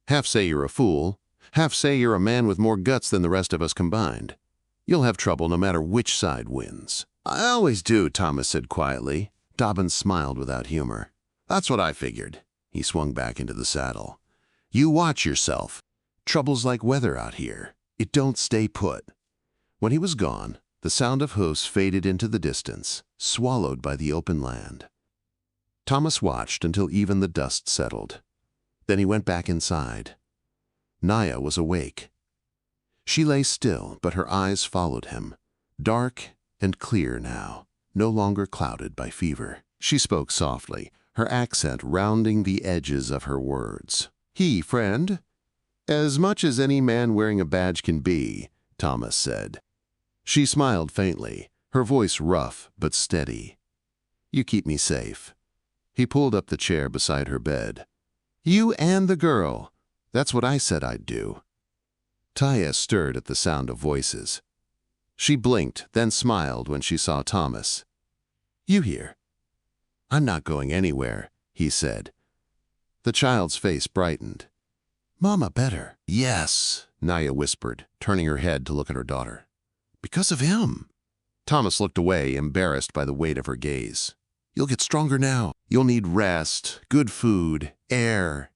Half say you're a fool, half say you're a man with more guts than the rest of us combined. You'll have trouble no matter which side wins." "I always do," Thomas said quietly. Dobbins smiled without humor. "That's what I figured." He swung back into the saddle. "You watch yourself. Trouble's like weather out here. It don't stay put." When he was gone, the sound of hoofs faded into the distance, swallowed by the open land. Thomas watched until even the dust settled. Then he went back inside. Naya was awake. She lay still, but her eyes followed him, dark and clear now, no longer clouded by fever. She spoke softly, her accent rounding the edges of her words. "He, friend?" "As much as any man wearing a badge can be," Thomas said. She smiled faintly, her voice rough but steady. "You keep me safe." He pulled up the chair beside her bed. "You and the girl. That's what I said I'd do." Taya stirred at the sound of voices. She blinked, then smiled when she saw Thomas. "You here?" "I'm not going anywhere," he said. The child's face brightened. "Mama better." "Yes," Naya whispered, turning her head to look at her daughter. "Because of him." Thomas looked away, embarrassed by the weight of her gaze. "You'll get stronger now. You'll need rest, good food, air.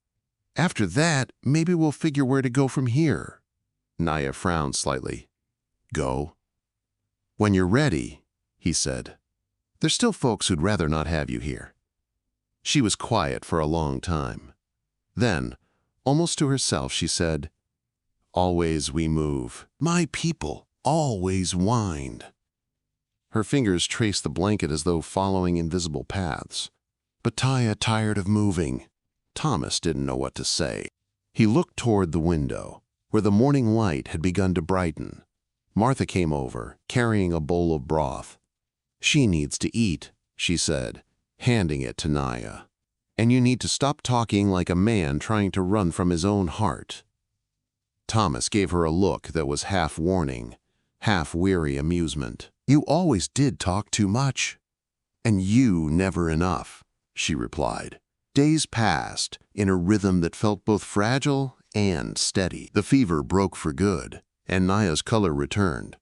After that, maybe we'll figure where to go from here." Naya frowned slightly. "Go?" "When you're ready," he said. "There's still folks who'd rather not have you here." She was quiet for a long time. Then, almost to herself, she said, "Always we move. My people always wind." Her fingers traced the blanket as though following invisible paths. But Taya tired of moving. Thomas didn't know what to say. He looked toward the window, where the morning light had begun to brighten. Martha came over, carrying a bowl of broth. "She needs to eat," she said, handing it to Naya. "And you need to stop talking like a man trying to run from his own heart." Thomas gave her a look that was half warning, half weary amusement. "You always did talk too much." "And you never enough," she replied. Days passed in a rhythm that felt both fragile and steady. The fever broke for good, and Naya's color returned.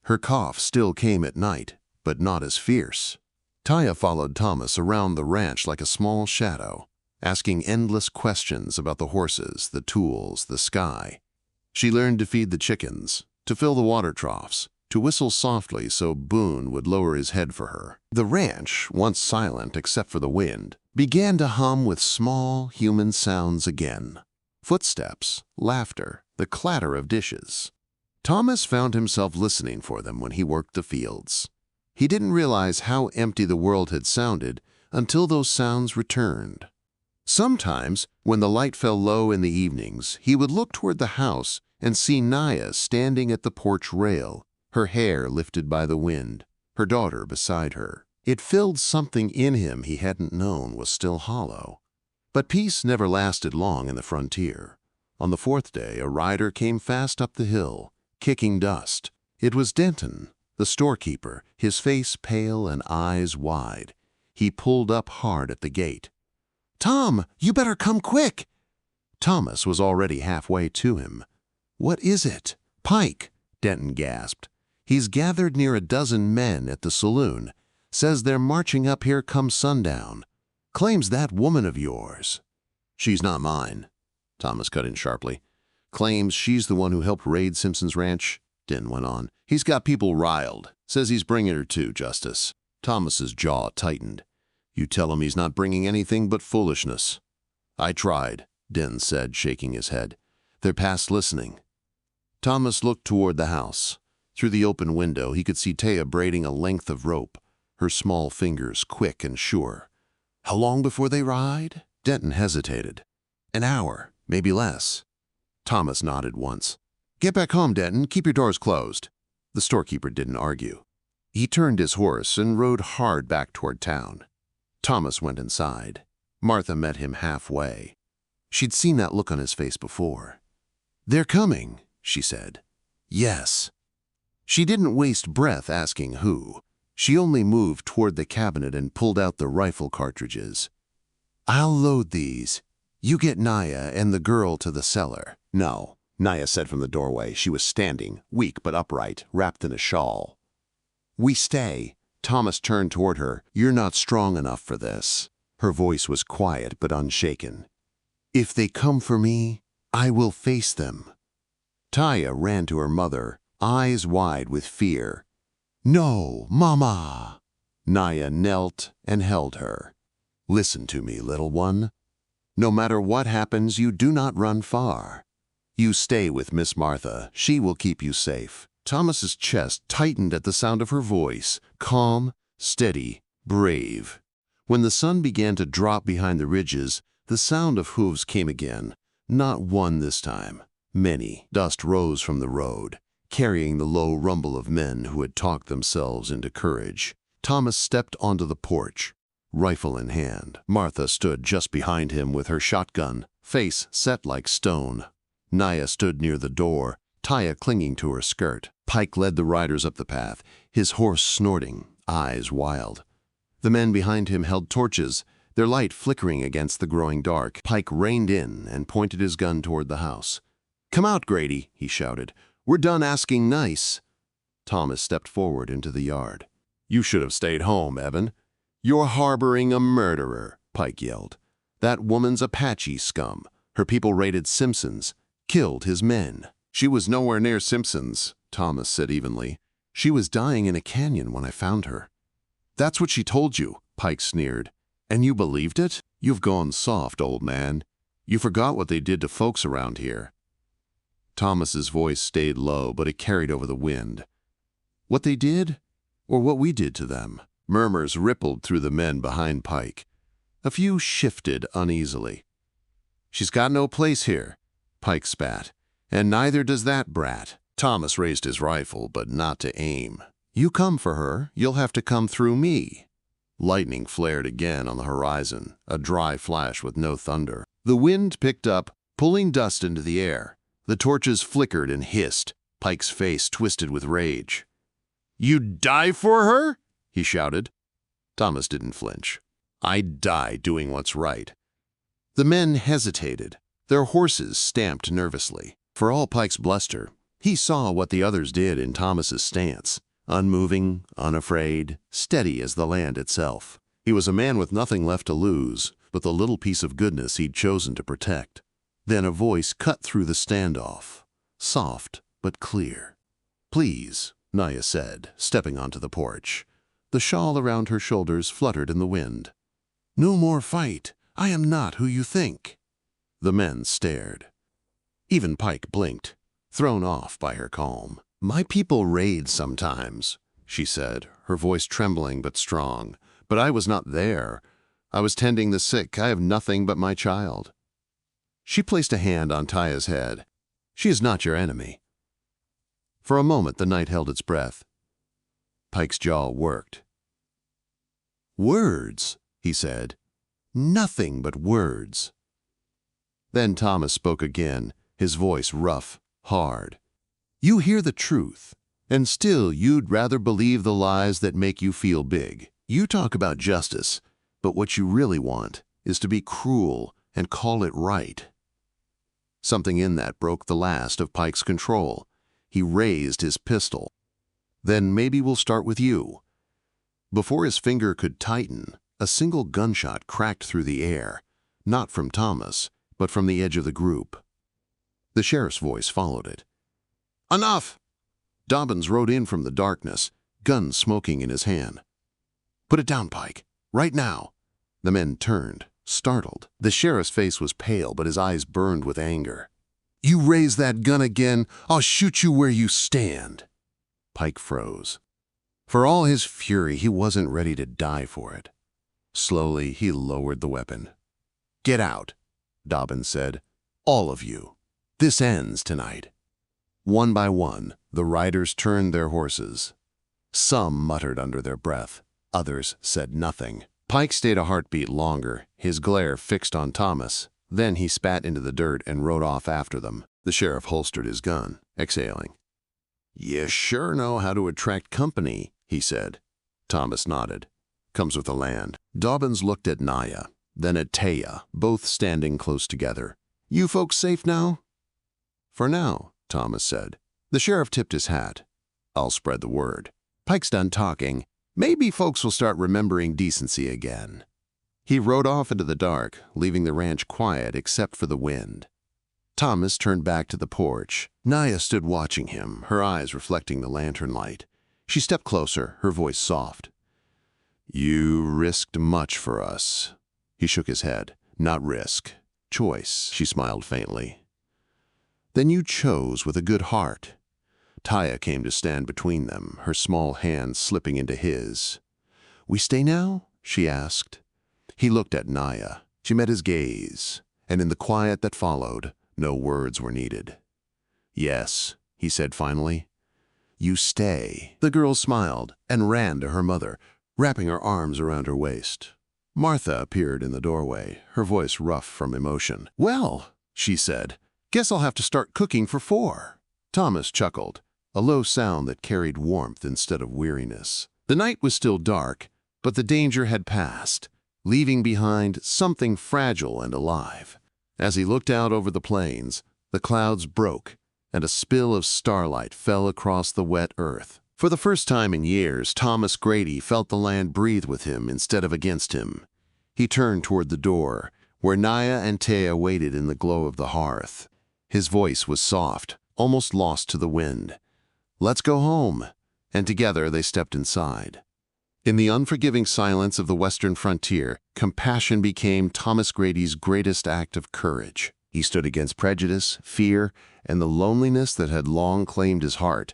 Her cough still came at night, but not as fierce. Taya followed Thomas around the ranch like a small shadow, asking endless questions about the horses, the tools, the sky. She learned to feed the chickens, to fill the water troughs, to whistle softly so Boone would lower his head for her. The ranch, once silent except for the wind, began to hum with small human sounds again. Footsteps, laughter, the clatter of dishes. Thomas found himself listening for them when he worked the fields. He didn't realize how empty the world had sounded until those sounds returned. Sometimes, when the light fell low in the evenings, he would look toward the house and see Naya standing at the porch rail, her hair lifted by the wind, her daughter beside her. It filled something in him he hadn't known was still hollow. But peace never lasted long in the frontier. On the fourth day, a rider came fast up the hill, kicking dust. It was Denton, the storekeeper, his face pale and eyes wide. He pulled up hard at the gate. "Tom, you better come quick!" Thomas was already halfway to him. "What is it?" "Pike," Denton gasped. "He's gathered near a dozen men at the saloon. Says they're marching up here come sundown. Claims that woman of yours." "She's not mine," Thomas cut in sharply. Claims she's the one who helped raid Simpson's ranch, Den went on. He's got people riled. Says he's bringing her to justice. Thomas's jaw tightened. You tell him he's not bringing anything but foolishness. I tried, Den said, shaking his head. They're past listening. Thomas looked toward the house. Through the open window, he could see Taya braiding a length of rope, her small fingers quick and sure. How long before they ride? Denton hesitated. An hour, maybe less. Thomas nodded once. Get back home, Denton. Keep your doors closed. The storekeeper didn't argue. He turned his horse and rode hard back toward town. Thomas went inside. Martha met him halfway. She'd seen that look on his face before. They're coming, she said. Yes. She didn't waste breath asking who. She only moved toward the cabinet and pulled out the rifle cartridges. I'll load these. You get Naya and the girl to the cellar. No, Naya said from the doorway. She was standing, weak but upright, wrapped in a shawl. We stay. Thomas turned toward her. You're not strong enough for this. Her voice was quiet but unshaken. If they come for me, I will face them. Taya ran to her mother, eyes wide with fear. No, Mama! Naya knelt and held her. Listen to me, little one. No matter what happens, you do not run far. You stay with Miss Martha. She will keep you safe. Thomas's chest tightened at the sound of her voice, calm, steady, brave. When the sun began to drop behind the ridges, the sound of hooves came again. Not one this time. Many. Dust rose from the road, carrying the low rumble of men who had talked themselves into courage. Thomas stepped onto the porch, rifle in hand. Martha stood just behind him with her shotgun, face set like stone. Naya stood near the door, Taya clinging to her skirt. Pike led the riders up the path, his horse snorting, eyes wild. The men behind him held torches, their light flickering against the growing dark. Pike reined in and pointed his gun toward the house. Come out, Grady, he shouted. We're done asking nice. Thomas stepped forward into the yard. You should have stayed home, Evan. You're harboring a murderer, Pike yelled. That woman's Apache scum. Her people raided Simpson's, killed his men. She was nowhere near Simpson's, Thomas said evenly. She was dying in a canyon when I found her. That's what she told you, Pike sneered. And you believed it? You've gone soft, old man. You forgot what they did to folks around here. Thomas's voice stayed low, but it carried over the wind. What they did, or what we did to them? Murmurs rippled through the men behind Pike. A few shifted uneasily. She's got no place here, Pike spat. And neither does that brat. Thomas raised his rifle, but not to aim. You come for her, you'll have to come through me. Lightning flared again on the horizon, a dry flash with no thunder. The wind picked up, pulling dust into the air. The torches flickered and hissed. Pike's face twisted with rage. You'd die for her? He shouted. Thomas didn't flinch. I'd die doing what's right. The men hesitated. Their horses stamped nervously. For all Pike's bluster, he saw what the others did in Thomas's stance. Unmoving, unafraid, steady as the land itself. He was a man with nothing left to lose, but the little piece of goodness he'd chosen to protect. Then a voice cut through the standoff, soft but clear. Please, Naya said, stepping onto the porch. The shawl around her shoulders fluttered in the wind. No more fight. I am not who you think. The men stared. Even Pike blinked, thrown off by her calm. My people raid sometimes, she said, her voice trembling but strong. But I was not there. I was tending the sick. I have nothing but my child. She placed a hand on Taya's head. She is not your enemy. For a moment the night held its breath. Pike's jaw worked. Words, he said. Nothing but words. Then Thomas spoke again, his voice rough, hard. You hear the truth, and still you'd rather believe the lies that make you feel big. You talk about justice, but what you really want is to be cruel and call it right. Something in that broke the last of Pike's control. He raised his pistol. Then maybe we'll start with you. Before his finger could tighten, a single gunshot cracked through the air, not from Thomas, but from the edge of the group. The sheriff's voice followed it. "Enough!" Dobbins rode in from the darkness, gun smoking in his hand. "Put it down, Pike. Right now." The men turned, startled. The sheriff's face was pale, but his eyes burned with anger. "You raise that gun again, I'll shoot you where you stand." Pike froze. For all his fury, he wasn't ready to die for it. Slowly, he lowered the weapon. "Get out," Dobbins said. "All of you. This ends tonight." One by one, the riders turned their horses. Some muttered under their breath. Others said nothing. Pike stayed a heartbeat longer, his glare fixed on Thomas. Then he spat into the dirt and rode off after them. The sheriff holstered his gun, exhaling. "You sure know how to attract company," he said. Thomas nodded. "Comes with the land." Dobbins looked at Naya, then at Taya, both standing close together. "You folks safe now?" "For now," Thomas said. The sheriff tipped his hat. "I'll spread the word. Pike's done talking. Maybe folks will start remembering decency again." He rode off into the dark, leaving the ranch quiet except for the wind. Thomas turned back to the porch. Naya stood watching him, her eyes reflecting the lantern light. She stepped closer, her voice soft. "You risked much for us." He shook his head. "Not risk. Choice," she smiled faintly. "Then you chose with a good heart." Taya came to stand between them, her small hand slipping into his. "We stay now?" she asked. He looked at Naya. She met his gaze, and in the quiet that followed, no words were needed. "Yes," he said finally. "You stay." The girl smiled and ran to her mother, wrapping her arms around her waist. Martha appeared in the doorway, her voice rough from emotion. "Well," she said, "guess I'll have to start cooking for 4." Thomas chuckled, a low sound that carried warmth instead of weariness. The night was still dark, but the danger had passed, leaving behind something fragile and alive. As he looked out over the plains, the clouds broke, and a spill of starlight fell across the wet earth. For the first time in years, Thomas Grady felt the land breathe with him instead of against him. He turned toward the door, where Naya and Taya waited in the glow of the hearth. His voice was soft, almost lost to the wind. "Let's go home." And together they stepped inside. In the unforgiving silence of the western frontier, compassion became Thomas Grady's greatest act of courage. He stood against prejudice, fear, and the loneliness that had long claimed his heart,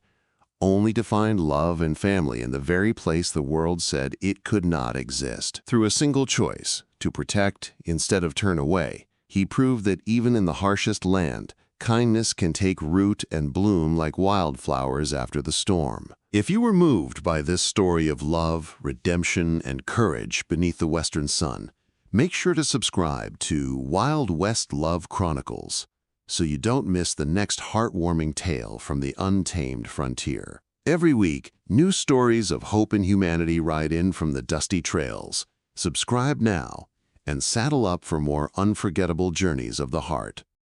only to find love and family in the very place the world said it could not exist. Through a single choice, to protect instead of turn away, he proved that even in the harshest land, kindness can take root and bloom like wildflowers after the storm. If you were moved by this story of love, redemption, and courage beneath the western sun, make sure to subscribe to Wild West Love Chronicles so you don't miss the next heartwarming tale from the untamed frontier. Every week, new stories of hope and humanity ride in from the dusty trails. Subscribe now and saddle up for more unforgettable journeys of the heart.